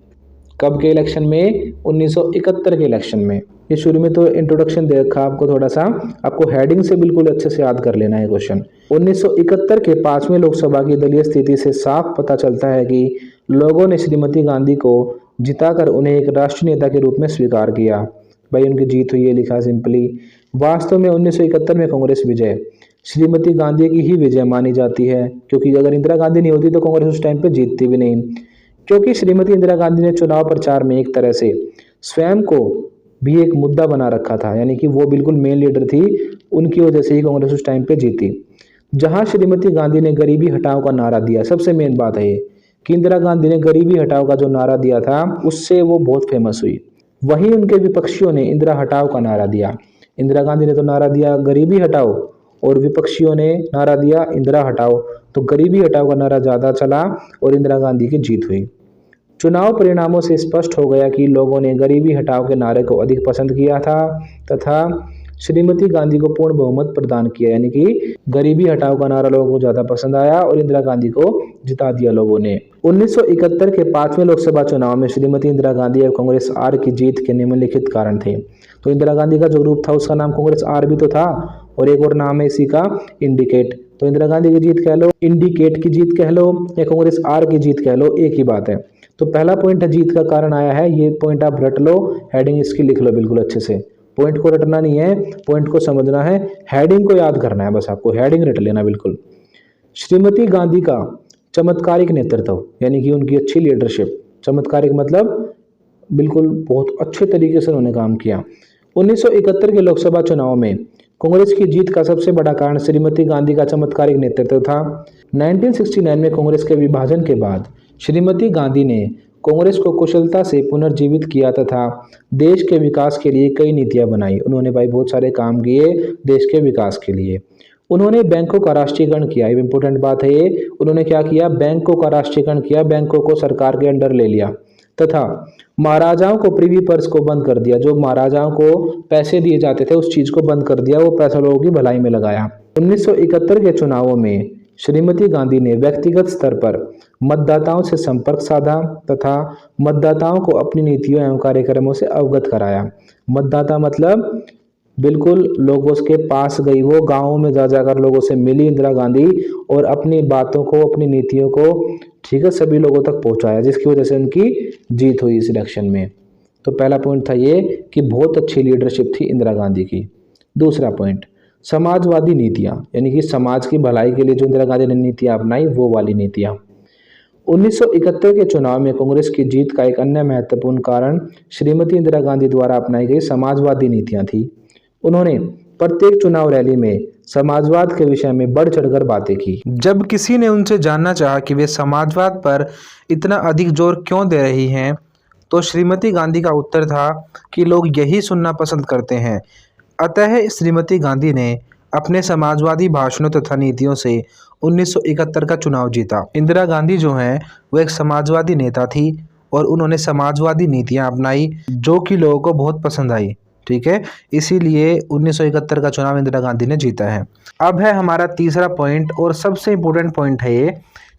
कब के इलेक्शन में, 1971 के इलेक्शन में। ये शुरू में तो इंट्रोडक्शन दे रखा आपको, थोड़ा सा आपको हेडिंग से बिल्कुल अच्छे से याद कर लेना है क्वेश्चन। 1971 के 5वें लोकसभा की दलीय स्थिति से साफ पता चलता है कि लोगों ने श्रीमती गांधी को जिताकर उन्हें एक राष्ट्रीय नेता के रूप में स्वीकार किया। भाई उनकी जीत हुई, ये लिखा सिंपली। वास्तव में 1971 में कांग्रेस विजय श्रीमती गांधी की ही विजय मानी जाती है, क्योंकि अगर इंदिरा गांधी नहीं होती तो कांग्रेस उस टाइम पे जीतती भी नहीं। क्योंकि श्रीमती इंदिरा गांधी ने चुनाव प्रचार में एक तरह से स्वयं को भी एक मुद्दा बना रखा था, यानी कि वो बिल्कुल मेन लीडर थी, उनकी वजह से ही कांग्रेस उस टाइम पे जीती। जहां श्रीमती गांधी ने गरीबी हटाओ का नारा दिया, सबसे मेन बात है ये कि इंदिरा गांधी ने गरीबी हटाओ का जो नारा दिया था उससे वो बहुत फेमस हुई। वहीं उनके विपक्षियों ने इंदिरा हटाओ का नारा दिया। इंदिरा गांधी ने तो नारा दिया गरीबी हटाओ और विपक्षियों ने नारा दिया इंदिरा हटाओ, तो गरीबी हटाओ का नारा ज़्यादा चला और इंदिरा गांधी की जीत हुई। चुनाव परिणामों से स्पष्ट हो गया कि लोगों ने गरीबी हटाओ के नारे को अधिक पसंद किया था तथा श्रीमती गांधी को पूर्ण बहुमत प्रदान किया, यानी कि गरीबी हटाओ का नारा लोगों को ज्यादा पसंद आया और इंदिरा गांधी को जिता दिया लोगों ने। 1971 के 5वें लोकसभा चुनाव में श्रीमती इंदिरा गांधी और कांग्रेस आर की जीत के निम्नलिखित कारण थे। तो इंदिरा गांधी का जो ग्रुप था उसका नाम कांग्रेस आर भी तो था और एक और नाम है इसी का इंडिकेट। तो इंदिरा गांधी की जीत कह लो, इंडिकेट की जीत कह लो या कांग्रेस आर की जीत कह लो, एक ही बात है। तो पहला पॉइंट है जीत का कारण आया है, ये पॉइंट आप रट लो, हेडिंग इसकी लिख लो बिल्कुल अच्छे से। पॉइंट को रटना नहीं है, पॉइंट को समझना है, हेडिंग को याद करना है, बस आपको हेडिंग रट लेना बिल्कुल। श्रीमती गांधी का चमत्कारिक नेतृत्व, यानी कि उनकी अच्छी लीडरशिप, चमत्कारिक मतलब बिल्कुल बहुत अच्छे तरीके से उन्होंने काम किया। 1971 के लोकसभा चुनाव में कांग्रेस की जीत का सबसे बड़ा कारण श्रीमती गांधी का चमत्कारिक नेतृत्व था। 1969 में कांग्रेस के विभाजन के बाद श्रीमती गांधी ने कांग्रेस को कुशलता से पुनर्जीवित किया तथा देश के विकास के लिए कई नीतियां बनाई। उन्होंने भाई बहुत सारे काम किए देश के विकास के लिए। उन्होंने बैंकों का राष्ट्रीयकरण किया, ये इंपॉर्टेंट बात है ये। उन्होंने क्या किया, बैंकों का राष्ट्रीयकरण किया, बैंकों को सरकार के अंडर ले लिया तथा महाराजाओं को प्रीवी पर्स को बंद कर दिया। जो महाराजाओं को पैसे दिए जाते थे उस चीज को बंद कर दिया, वो पैसा लोगों की भलाई में लगाया। 1971 के चुनावों में श्रीमती गांधी ने व्यक्तिगत स्तर पर मतदाताओं से संपर्क साधा तथा मतदाताओं को अपनी नीतियों एवं कार्यक्रमों से अवगत कराया। मतदाता मतलब बिल्कुल लोगों के पास गई, वो गाँव में जा जाकर लोगों से मिली इंदिरा गांधी और अपनी बातों को, अपनी नीतियों को, ठीक है, सभी लोगों तक पहुंचाया, जिसकी वजह से उनकी जीत हुई इस इलेक्शन में। तो पहला पॉइंट था ये कि बहुत अच्छी लीडरशिप थी इंदिरा गांधी की। दूसरा पॉइंट, समाजवादी नीतियां, यानी कि समाज की भलाई के लिए जो इंदिरा गांधी ने नीतियां अपनाई वो वाली नीतियां। 1971 के चुनाव में कांग्रेस की जीत का एक अन्य महत्वपूर्ण कारण श्रीमती इंदिरा गांधी द्वारा अपनाई गई समाजवादी नीतियां थी। उन्होंने प्रत्येक चुनाव रैली में समाजवाद के विषय में बढ़ चढ़कर बातें की। जब किसी ने उनसे जानना चाहा कि वे समाजवाद पर इतना अधिक जोर क्यों दे रही हैं, तो श्रीमती गांधी का उत्तर था कि लोग यही सुनना पसंद करते हैं। अतः श्रीमती गांधी ने अपने समाजवादी भाषणों तथा नीतियों से 1971 का चुनाव जीता। इंदिरा गांधी जो हैं वो एक समाजवादी नेता थी और उन्होंने समाजवादी नीतियां अपनाई जो कि लोगों को बहुत पसंद आई, ठीक है। इसीलिए 1971 का चुनाव इंदिरा गांधी ने जीता है। अब है हमारा तीसरा पॉइंट और सबसे इम्पोर्टेंट पॉइंट है ये,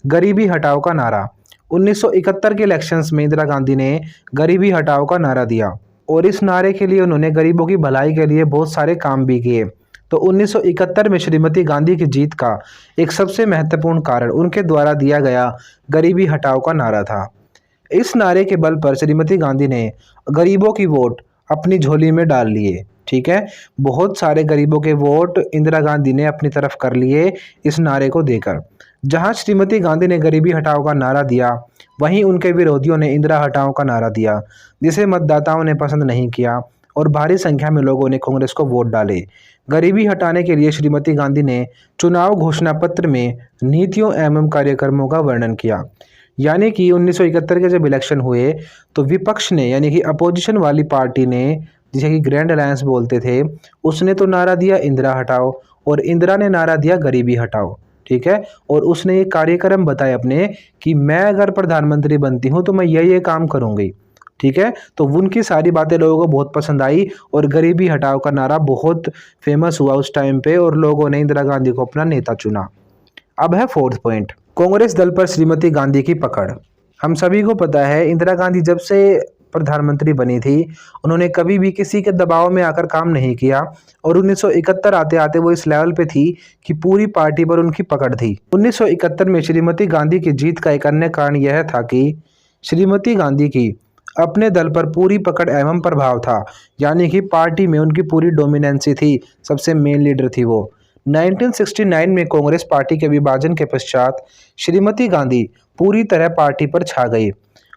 गरीबी हटाओ का नारा। 1971 के इलेक्शंस में इंदिरा गांधी ने गरीबी हटाओ का नारा दिया और इस नारे के लिए उन्होंने गरीबों की भलाई के लिए बहुत सारे काम भी किए। तो 1971 में श्रीमती गांधी की जीत का एक सबसे महत्वपूर्ण कारण उनके द्वारा दिया गया गरीबी हटाओ का नारा था। इस नारे के बल पर श्रीमती गांधी ने गरीबों की वोट अपनी झोली में डाल लिए, ठीक है। बहुत सारे गरीबों के वोट इंदिरा गांधी ने अपनी तरफ कर लिए इस नारे को देकर। जहां श्रीमती गांधी ने गरीबी हटाओ का नारा दिया, वहीं उनके विरोधियों ने इंदिरा हटाओ का नारा दिया, जिसे मतदाताओं ने पसंद नहीं किया और भारी संख्या में लोगों ने कांग्रेस को वोट डाले। गरीबी हटाने के लिए श्रीमती गांधी ने चुनाव घोषणा पत्र में नीतियों एवं कार्यक्रमों का वर्णन किया। यानी कि 1971 के जब इलेक्शन हुए तो विपक्ष ने, यानी कि अपोजिशन वाली पार्टी ने, जिसे कि ग्रैंड अलायंस बोलते थे, उसने तो नारा दिया इंदिरा हटाओ और इंदिरा ने नारा दिया गरीबी हटाओ, ठीक है। और उसने ये कार्यक्रम बताए अपने कि मैं अगर प्रधानमंत्री बनती हूँ तो मैं ये काम करूँगी, ठीक है। तो उनकी सारी बातें लोगों को बहुत पसंद आई और गरीबी हटाओ का नारा बहुत फेमस हुआ उस टाइम पे और लोगों ने इंदिरा गांधी को अपना नेता चुना। अब है फोर्थ पॉइंट, कांग्रेस दल पर श्रीमती गांधी की पकड़। हम सभी को पता है इंदिरा गांधी जब से प्रधानमंत्री बनी थी उन्होंने कभी भी किसी के दबाव में आकर काम नहीं किया और 1971 आते आते वो इस लेवल पे थी कि पूरी पार्टी पर उनकी पकड़ थी। 1971 में श्रीमती गांधी की जीत का एक अन्य कारण यह था कि श्रीमती गांधी की अपने दल पर पूरी पकड़ एवं प्रभाव था, यानी कि पार्टी में उनकी पूरी डोमिनेंसी थी, सबसे मेन लीडर थी वो। 1969 में कांग्रेस पार्टी के विभाजन के पश्चात श्रीमती गांधी पूरी तरह पार्टी पर छा गई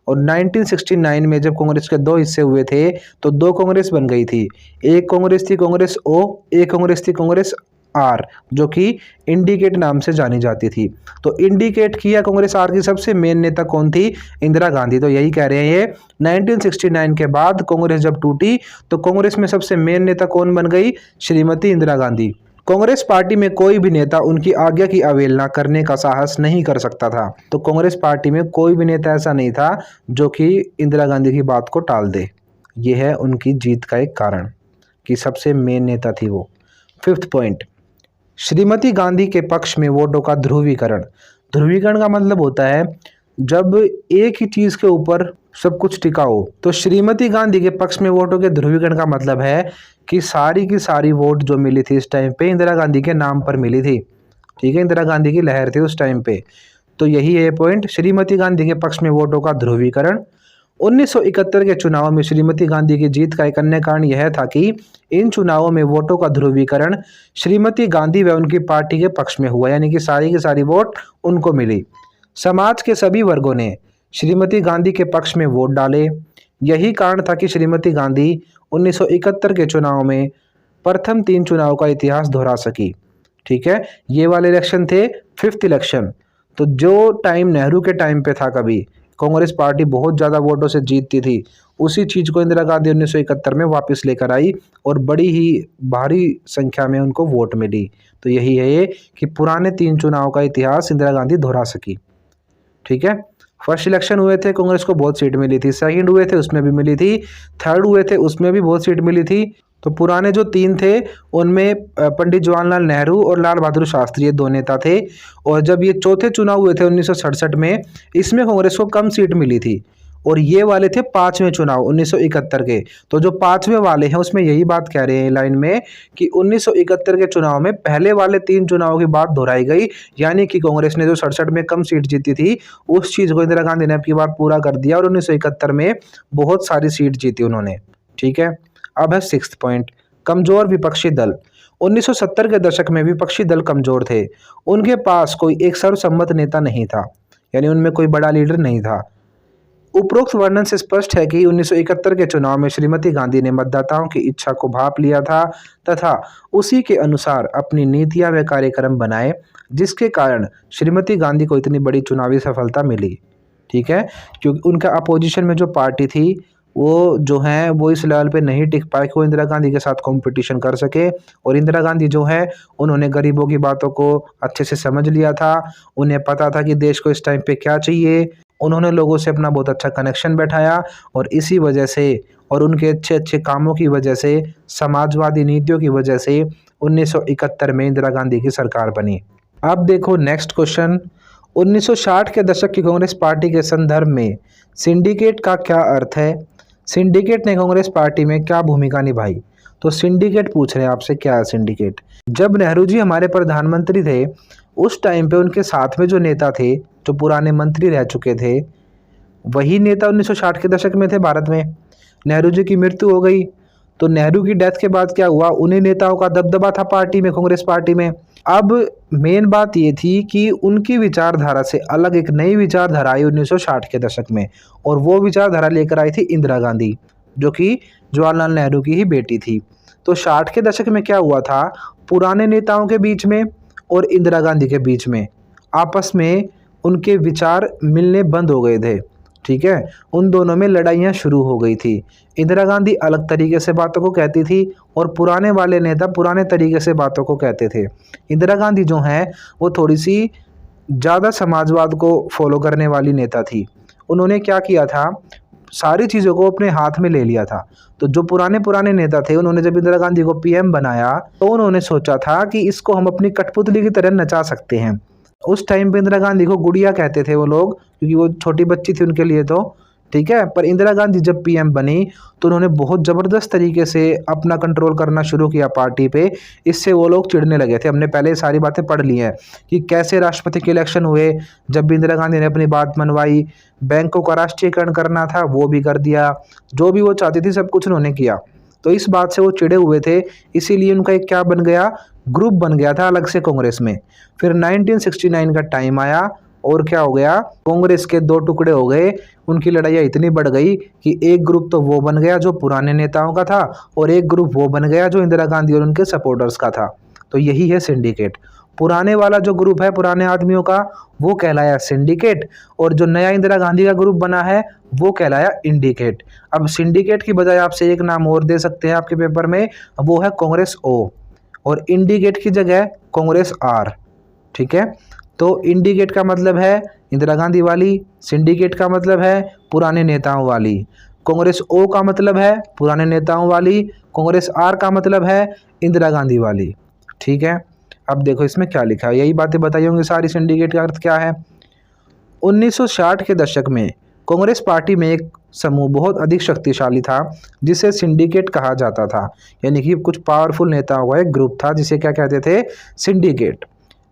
और 1969 में जब कांग्रेस के दो हिस्से हुए थे तो दो कांग्रेस बन गई थी। एक कांग्रेस थी कांग्रेस ओ, एक कांग्रेस थी कांग्रेस आर, जो कि इंडिकेट नाम से जानी जाती थी। तो इंडिकेट किया कांग्रेस आर की सबसे मेन नेता कौन थी? इंदिरा गांधी। तो यही कह रहे हैं ये 1969 के बाद कांग्रेस जब टूटी तो कांग्रेस में सबसे मेन नेता कौन बन गई? श्रीमती इंदिरा गांधी। कांग्रेस पार्टी में कोई भी नेता उनकी आज्ञा की अवहेलना करने का साहस नहीं कर सकता था। तो कांग्रेस पार्टी में कोई भी नेता ऐसा नहीं था जो कि इंदिरा गांधी की बात को टाल दे। यह है उनकी जीत का एक कारण कि सबसे मेन नेता थी वो। 5th पॉइंट, श्रीमती गांधी के पक्ष में वोटों का ध्रुवीकरण। ध्रुवीकरण का मतलब होता है जब एक ही चीज के ऊपर सब कुछ टिका हो। तो श्रीमती गांधी के पक्ष में वोटों के ध्रुवीकरण का मतलब है कि सारी की सारी वोट जो मिली थी इस टाइम पे इंदिरा गांधी के नाम पर मिली थी। ठीक है, इंदिरा गांधी की लहर थी उस टाइम पे। तो यही है पॉइंट, श्रीमती गांधी के पक्ष में वोटों का ध्रुवीकरण। 1971 के चुनावों में श्रीमती गांधी की जीत का एक अन्य कारण यह था कि इन चुनावों में वोटों का ध्रुवीकरण श्रीमती गांधी व उनकी पार्टी के पक्ष में हुआ, यानी कि सारी की सारी वोट उनको मिली। समाज के सभी वर्गों ने श्रीमती गांधी के पक्ष में वोट डाले। यही कारण था कि श्रीमती गांधी 1971 के चुनाव में प्रथम 3 चुनाव का इतिहास दोहरा सकी। ठीक है, ये वाले इलेक्शन थे 5th इलेक्शन। तो जो टाइम नेहरू के टाइम पे था, कभी कांग्रेस पार्टी बहुत ज़्यादा वोटों से जीतती थी, उसी चीज़ को इंदिरा गांधी 1971 में वापस लेकर आई और बड़ी ही भारी संख्या में उनको वोट मिली। तो यही है ये कि पुराने 3 चुनाव का इतिहास इंदिरा गांधी दोहरा सकी। ठीक है, फर्स्ट इलेक्शन हुए थे कांग्रेस को बहुत सीट मिली थी, सेकंड हुए थे उसमें भी मिली थी, थर्ड हुए थे उसमें भी बहुत सीट मिली थी। तो पुराने जो 3 थे उनमें पंडित जवाहरलाल नेहरू और लाल बहादुर शास्त्री ये 2 नेता थे। और जब ये चौथे चुनाव हुए थे 1967 में, इसमें कांग्रेस को कम सीट मिली थी और ये वाले थे 5वें चुनाव 1971 के। तो जो 5वें वाले हैं उसमें यही बात कह रहे हैं लाइन में कि 1971 के चुनाव में पहले वाले 3 चुनावों की बात दोहराई गई, यानी कि कांग्रेस ने जो 67 में कम सीट जीती थी उस चीज़ को इंदिरा गांधी ने अब की बार पूरा कर दिया और 1971 में बहुत सारी सीट जीती उन्होंने। ठीक है, अब है 6th पॉइंट, कमजोर विपक्षी दल। 1970 के दशक में विपक्षी दल कमजोर थे, उनके पास कोई एक सर्वसम्मत नेता नहीं था, यानी उनमें कोई बड़ा लीडर नहीं था। उपरोक्त वर्णन से स्पष्ट है कि 1971 के चुनाव में श्रीमती गांधी ने मतदाताओं की इच्छा को भांप लिया था तथा उसी के अनुसार अपनी नीतियां व कार्यक्रम बनाए, जिसके कारण श्रीमती गांधी को इतनी बड़ी चुनावी सफलता मिली। ठीक है, क्योंकि उनका अपोजिशन में जो पार्टी थी वो जो है वो इस लेवल पे नहीं टिक पाए कि वो इंदिरा गांधी के साथ कंपटीशन कर सके। और इंदिरा गांधी जो है उन्होंने गरीबों की बातों को अच्छे से समझ लिया था, उन्हें पता था कि देश को इस टाइम पे क्या चाहिए। उन्होंने लोगों से अपना बहुत अच्छा कनेक्शन बैठाया और इसी वजह से और उनके अच्छे अच्छे कामों की वजह से, समाजवादी नीतियों की वजह से 1971 में इंदिरा गांधी की सरकार बनी। अब देखो नेक्स्ट क्वेश्चन, 1960 के दशक की कांग्रेस पार्टी के संदर्भ में सिंडिकेट का क्या अर्थ है? सिंडिकेट ने कांग्रेस पार्टी में क्या भूमिका निभाई? तो सिंडिकेट पूछ रहे हैं आपसे, क्या है सिंडिकेट? जब नेहरू जी हमारे प्रधानमंत्री थे उस टाइम पे उनके साथ में जो नेता थे, जो पुराने मंत्री रह चुके थे, वही नेता 1960 के दशक में थे भारत में। नेहरू जी की मृत्यु हो गई तो नेहरू की डेथ के बाद क्या हुआ, उन्हीं नेताओं का दबदबा था पार्टी में, कांग्रेस पार्टी में। अब मेन बात ये थी कि उनकी विचारधारा से अलग एक नई विचारधारा आई 1960 के दशक में, और वो विचारधारा लेकर आई थी इंदिरा गांधी, जो कि जवाहरलाल नेहरू की ही बेटी थी। तो 60 के दशक में क्या हुआ था, पुराने नेताओं के बीच में और इंदिरा गांधी के बीच में आपस में उनके विचार मिलने बंद हो गए थे। ठीक है, उन दोनों में लड़ाइयाँ शुरू हो गई थी। इंदिरा गांधी अलग तरीके से बातों को कहती थी और पुराने वाले नेता पुराने तरीके से बातों को कहते थे। इंदिरा गांधी जो हैं वो थोड़ी सी ज़्यादा समाजवाद को फॉलो करने वाली नेता थी। उन्होंने क्या किया था, सारी चीज़ों को अपने हाथ में ले लिया था। तो जो पुराने नेता थे उन्होंने जब इंदिरा गांधी को पीएम बनाया तो उन्होंने सोचा था कि इसको हम अपनी कठपुतली की तरह नचा सकते हैं। उस टाइम पे इंदिरा गांधी को गुड़िया कहते थे वो लोग, क्योंकि वो छोटी बच्ची थी उनके लिए। तो ठीक है, पर इंदिरा गांधी जब पीएम बनी तो उन्होंने बहुत ज़बरदस्त तरीके से अपना कंट्रोल करना शुरू किया पार्टी पे। इससे वो लोग चिढ़ने लगे थे। हमने पहले सारी बातें पढ़ ली हैं कि कैसे राष्ट्रपति के इलेक्शन हुए, जब भी इंदिरा गांधी ने अपनी बात मनवाई, बैंकों का राष्ट्रीयकरण करना था वो भी कर दिया, जो भी वो चाहती थी सब कुछ उन्होंने किया। तो इस बात से वो चिढ़े हुए थे, इसीलिए उनका एक क्या बन गया, ग्रुप बन गया था अलग से कांग्रेस में। फिर 1969 का टाइम आया और क्या हो गया, कांग्रेस के दो टुकड़े हो गए। उनकी लड़ाइयाँ इतनी बढ़ गई कि एक ग्रुप तो वो बन गया जो पुराने नेताओं का था और एक ग्रुप वो बन गया जो इंदिरा गांधी और उनके सपोर्टर्स का था। तो यही है सिंडिकेट। पुराने वाला जो ग्रुप है पुराने आदमियों का, वो कहलाया सिंडिकेट, और जो नया इंदिरा गांधी का ग्रुप बना है वो कहलाया इंडिकेट। अब सिंडिकेट की बजाय आपसे एक नाम और दे सकते हैं आपके पेपर में, वो है कांग्रेस ओ, और इंडिकेट की जगह कांग्रेस आर। ठीक है, तो इंडिकेट का मतलब है इंदिरा गांधी वाली, सिंडिकेट का मतलब है पुराने नेताओं वाली, कांग्रेस ओ का मतलब है पुराने नेताओं वाली, कांग्रेस आर का मतलब है इंदिरा गांधी वाली। ठीक है, अब देखो इसमें क्या लिखा है, यही बातें बताई होंगी सारी। सिंडिकेट का अर्थ क्या है? 1960 के दशक में कांग्रेस पार्टी में एक समूह बहुत अधिक शक्तिशाली था जिसे सिंडिकेट कहा जाता था। यानी कि कुछ पावरफुल नेताओं का एक ग्रुप था जिसे क्या कहते थे? सिंडिकेट।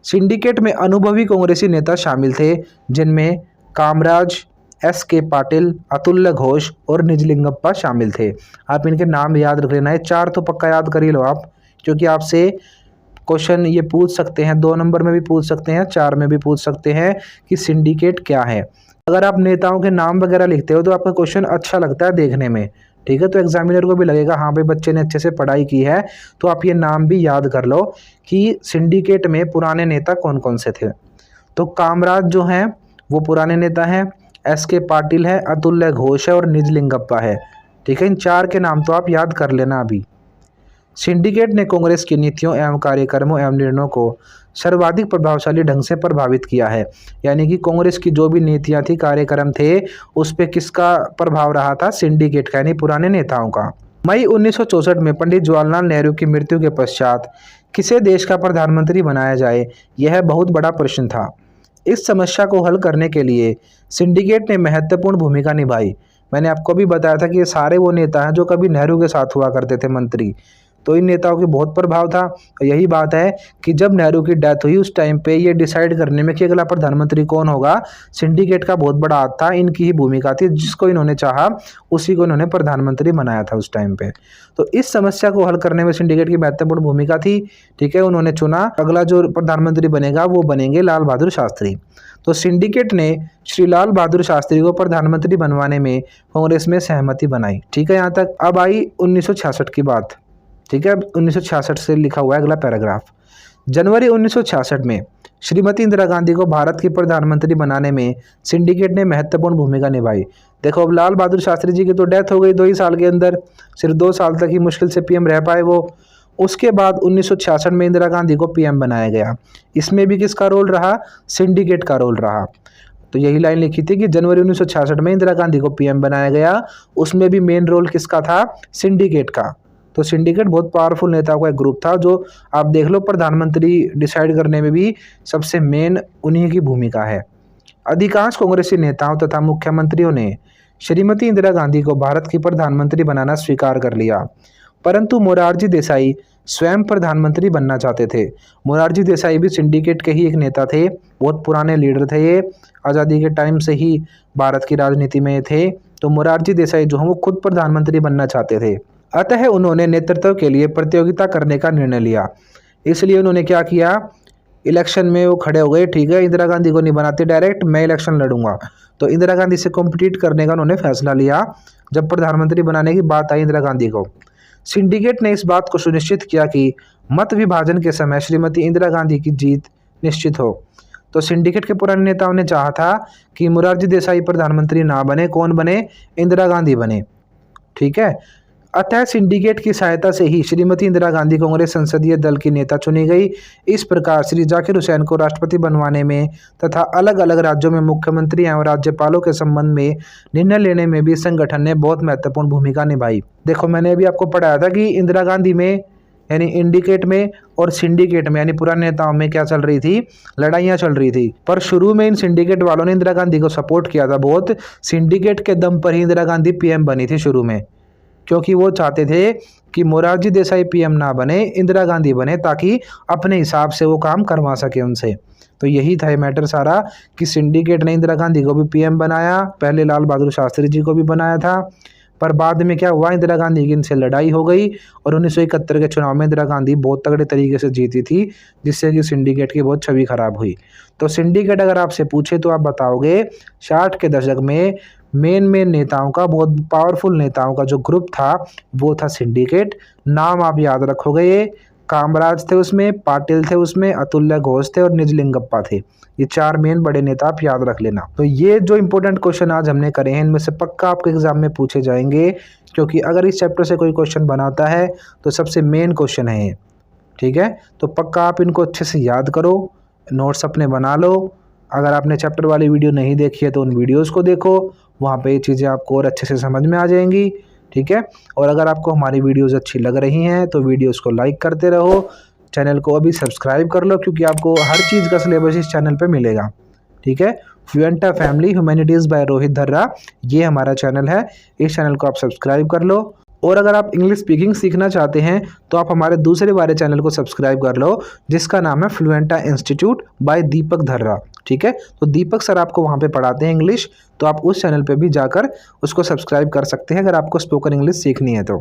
सिंडिकेट में अनुभवी कांग्रेसी नेता शामिल थे जिनमें कामराज, एस.के. पाटिल, अतुल्य घोष और निजलिंगप्पा शामिल थे। आप इनके नाम याद रख लेना है, 4 तो पक्का याद कर ही लो आप, क्योंकि आपसे क्वेश्चन ये पूछ सकते हैं, 2 नंबर में भी पूछ सकते हैं, 4 में भी पूछ सकते हैं कि सिंडिकेट क्या है। अगर आप नेताओं के नाम वगैरह लिखते हो तो आपका क्वेश्चन अच्छा लगता है देखने में। ठीक है, तो एग्जामिनर को भी लगेगा हाँ भाई बच्चे ने अच्छे से पढ़ाई की है, तो आप ये नाम भी याद कर लो कि सिंडिकेट में पुराने नेता कौन कौन से थे। तो कामराज जो हैं वो पुराने नेता हैं, एस.के. पाटिल है, अतुल्य घोष है और निजलिंगप्पा है। ठीक है, इन 4 के नाम तो आप याद कर लेना अभी। सिंडिकेट ने कांग्रेस की नीतियों एवं कार्यक्रमों एवं निर्णयों को सर्वाधिक प्रभावशाली ढंग से प्रभावित किया है। यानी कि कांग्रेस की जो भी नीतियां थी, कार्यक्रम थे, उस पे किसका प्रभाव रहा था? सिंडिकेट का, यानी पुराने नेताओं का। मई 1964 में पंडित जवाहरलाल नेहरू की मृत्यु के पश्चात किसे देश का प्रधानमंत्री बनाया जाए, यह बहुत बड़ा प्रश्न था। इस समस्या को हल करने के लिए सिंडिकेट ने महत्वपूर्ण भूमिका निभाई। मैंने आपको भी बताया था कि ये सारे वो नेता हैं जो कभी नेहरू के साथ हुआ करते थे मंत्री, तो इन नेताओं की बहुत प्रभाव था। यही बात है कि जब नेहरू की डेथ हुई उस टाइम पे ये डिसाइड करने में कि अगला प्रधानमंत्री कौन होगा, सिंडिकेट का बहुत बड़ा हाथ था, इनकी ही भूमिका थी। जिसको इन्होंने चाहा उसी को इन्होंने प्रधानमंत्री बनाया था उस टाइम पे। तो इस समस्या को हल करने में सिंडिकेट की महत्वपूर्ण भूमिका थी। ठीक है, उन्होंने चुना अगला जो प्रधानमंत्री बनेगा वो बनेंगे लाल बहादुर शास्त्री। तो सिंडिकेट ने श्री लाल बहादुर शास्त्री को प्रधानमंत्री बनवाने में कांग्रेस में सहमति बनाई। ठीक है, यहाँ तक। अब आई 1966 की बात। ठीक है, 1966 से लिखा हुआ है अगला पैराग्राफ। जनवरी 1966 में श्रीमती इंदिरा गांधी को भारत की प्रधानमंत्री बनाने में सिंडिकेट ने महत्वपूर्ण भूमिका निभाई। देखो, अब लाल बहादुर शास्त्री जी की तो डेथ हो गई 2 ही साल के अंदर, सिर्फ 2 साल तक ही मुश्किल से पीएम रह पाए वो। उसके बाद 1966 में इंदिरा गांधी को पीएम बनाया गया। इसमें भी किसका रोल रहा? सिंडिकेट का रोल रहा। तो यही लाइन लिखी थी कि जनवरी 1966 में इंदिरा गांधी को पीएम बनाया गया, उसमें भी मेन रोल किसका था? सिंडिकेट का। तो सिंडिकेट बहुत पावरफुल नेताओं का एक ग्रुप था जो आप देख लो प्रधानमंत्री डिसाइड करने में भी सबसे मेन उन्हीं की भूमिका है। अधिकांश कांग्रेसी नेताओं तथा मुख्यमंत्रियों ने श्रीमती इंदिरा गांधी को भारत की प्रधानमंत्री बनाना स्वीकार कर लिया, परंतु मोरारजी देसाई स्वयं प्रधानमंत्री बनना चाहते थे। मोरारजी देसाई भी सिंडिकेट के ही एक नेता थे, बहुत पुराने लीडर थे ये, आज़ादी के टाइम से ही भारत की राजनीति में थे। तो मोरारजी देसाई जो हैं वो खुद प्रधानमंत्री बनना चाहते थे, अतः उन्होंने नेतृत्व के लिए प्रतियोगिता करने का निर्णय लिया। इसलिए उन्होंने क्या किया? इलेक्शन में वो खड़े हो गए। ठीक है, इंदिरा गांधी को नहीं बनाते डायरेक्ट, मैं इलेक्शन लड़ूंगा। तो इंदिरा गांधी से कॉम्पिटिट करने का उन्होंने फैसला लिया जब प्रधानमंत्री बनाने की बात आई इंदिरा गांधी को। सिंडिकेट ने इस बात को सुनिश्चित किया कि मत विभाजन के समय श्रीमती इंदिरा गांधी की जीत निश्चित हो। तो सिंडिकेट के पुराने नेताओं ने चाहा था कि मोरारजी देसाई प्रधानमंत्री ना बने, कौन बने? इंदिरा गांधी बने। ठीक है, अतः सिंडिकेट की सहायता से ही श्रीमती इंदिरा गांधी कांग्रेस संसदीय दल की नेता चुनी गई। इस प्रकार श्री जाकिर हुसैन को राष्ट्रपति बनवाने में तथा अलग अलग राज्यों में मुख्यमंत्री एवं राज्यपालों के संबंध में निर्णय लेने में भी संगठन ने बहुत महत्वपूर्ण भूमिका निभाई। देखो, मैंने अभी आपको पढ़ाया था कि इंदिरा गांधी में यानी इंडिकेट में और सिंडिकेट में यानी पुराने नेताओं में क्या चल रही थी? लड़ाइयाँ चल रही थी। पर शुरू में इन सिंडिकेट वालों ने इंदिरा गांधी को सपोर्ट किया था बहुत। सिंडिकेट के दम पर ही इंदिरा गांधी पीएम बनी थी शुरू में, क्योंकि वो चाहते थे कि मोरारजी देसाई पीएम ना बने, इंदिरा गांधी बने, ताकि अपने हिसाब से वो काम करवा सके उनसे। तो यही था ये मैटर सारा कि सिंडिकेट ने इंदिरा गांधी को भी पीएम बनाया, पहले लाल बहादुर शास्त्री जी को भी बनाया था। पर बाद में क्या हुआ, इंदिरा गांधी की इनसे लड़ाई हो गई और 1971 के चुनाव में इंदिरा गांधी बहुत तगड़े तरीके से जीती थी, जिससे कि सिंडिकेट की बहुत छवि खराब हुई। तो सिंडिकेट अगर आपसे पूछे तो आप बताओगे 60 के दशक में मेन नेताओं का, बहुत पावरफुल नेताओं का जो ग्रुप था वो था सिंडिकेट। नाम आप याद रखोगे, ये कामराज थे उसमें, पाटिल थे उसमें, अतुल्य घोष थे और निजलिंगप्पा थे। ये 4 मेन बड़े नेता आप याद रख लेना। तो ये जो इंपॉर्टेंट क्वेश्चन आज हमने करे हैं इनमें से पक्का आपके एग्जाम में पूछे जाएंगे, क्योंकि अगर इस चैप्टर से कोई क्वेश्चन बनाता है तो सबसे मेन क्वेश्चन है ये। ठीक है, तो पक्का आप इनको अच्छे से याद करो, नोट्स अपने बना लो। अगर आपने चैप्टर वाली वीडियो नहीं देखी है तो उन वीडियोज़ को देखो, वहाँ पे ये चीज़ें आपको और अच्छे से समझ में आ जाएंगी। ठीक है, और अगर आपको हमारी वीडियोज़ अच्छी लग रही हैं तो वीडियोज़ को लाइक करते रहो, चैनल को अभी सब्सक्राइब कर लो, क्योंकि आपको हर चीज़ का सिलेबस इस चैनल पे मिलेगा। ठीक है, फ्लुएंटा फैमिली ह्यूमैनिटीज़ बाय रोहित धर्रा, ये हमारा चैनल है, इस चैनल को आप सब्सक्राइब कर लो। और अगर आप इंग्लिश स्पीकिंग सीखना चाहते हैं तो आप हमारे दूसरे वाले चैनल को सब्सक्राइब कर लो, जिसका नाम है फ्लुएंटा इंस्टीट्यूट बाय दीपक धर्रा। ठीक है, तो दीपक सर आपको वहाँ पे पढ़ाते हैं इंग्लिश, तो आप उस चैनल पे भी जाकर उसको सब्सक्राइब कर सकते हैं अगर आपको स्पोकन इंग्लिश सीखनी है तो।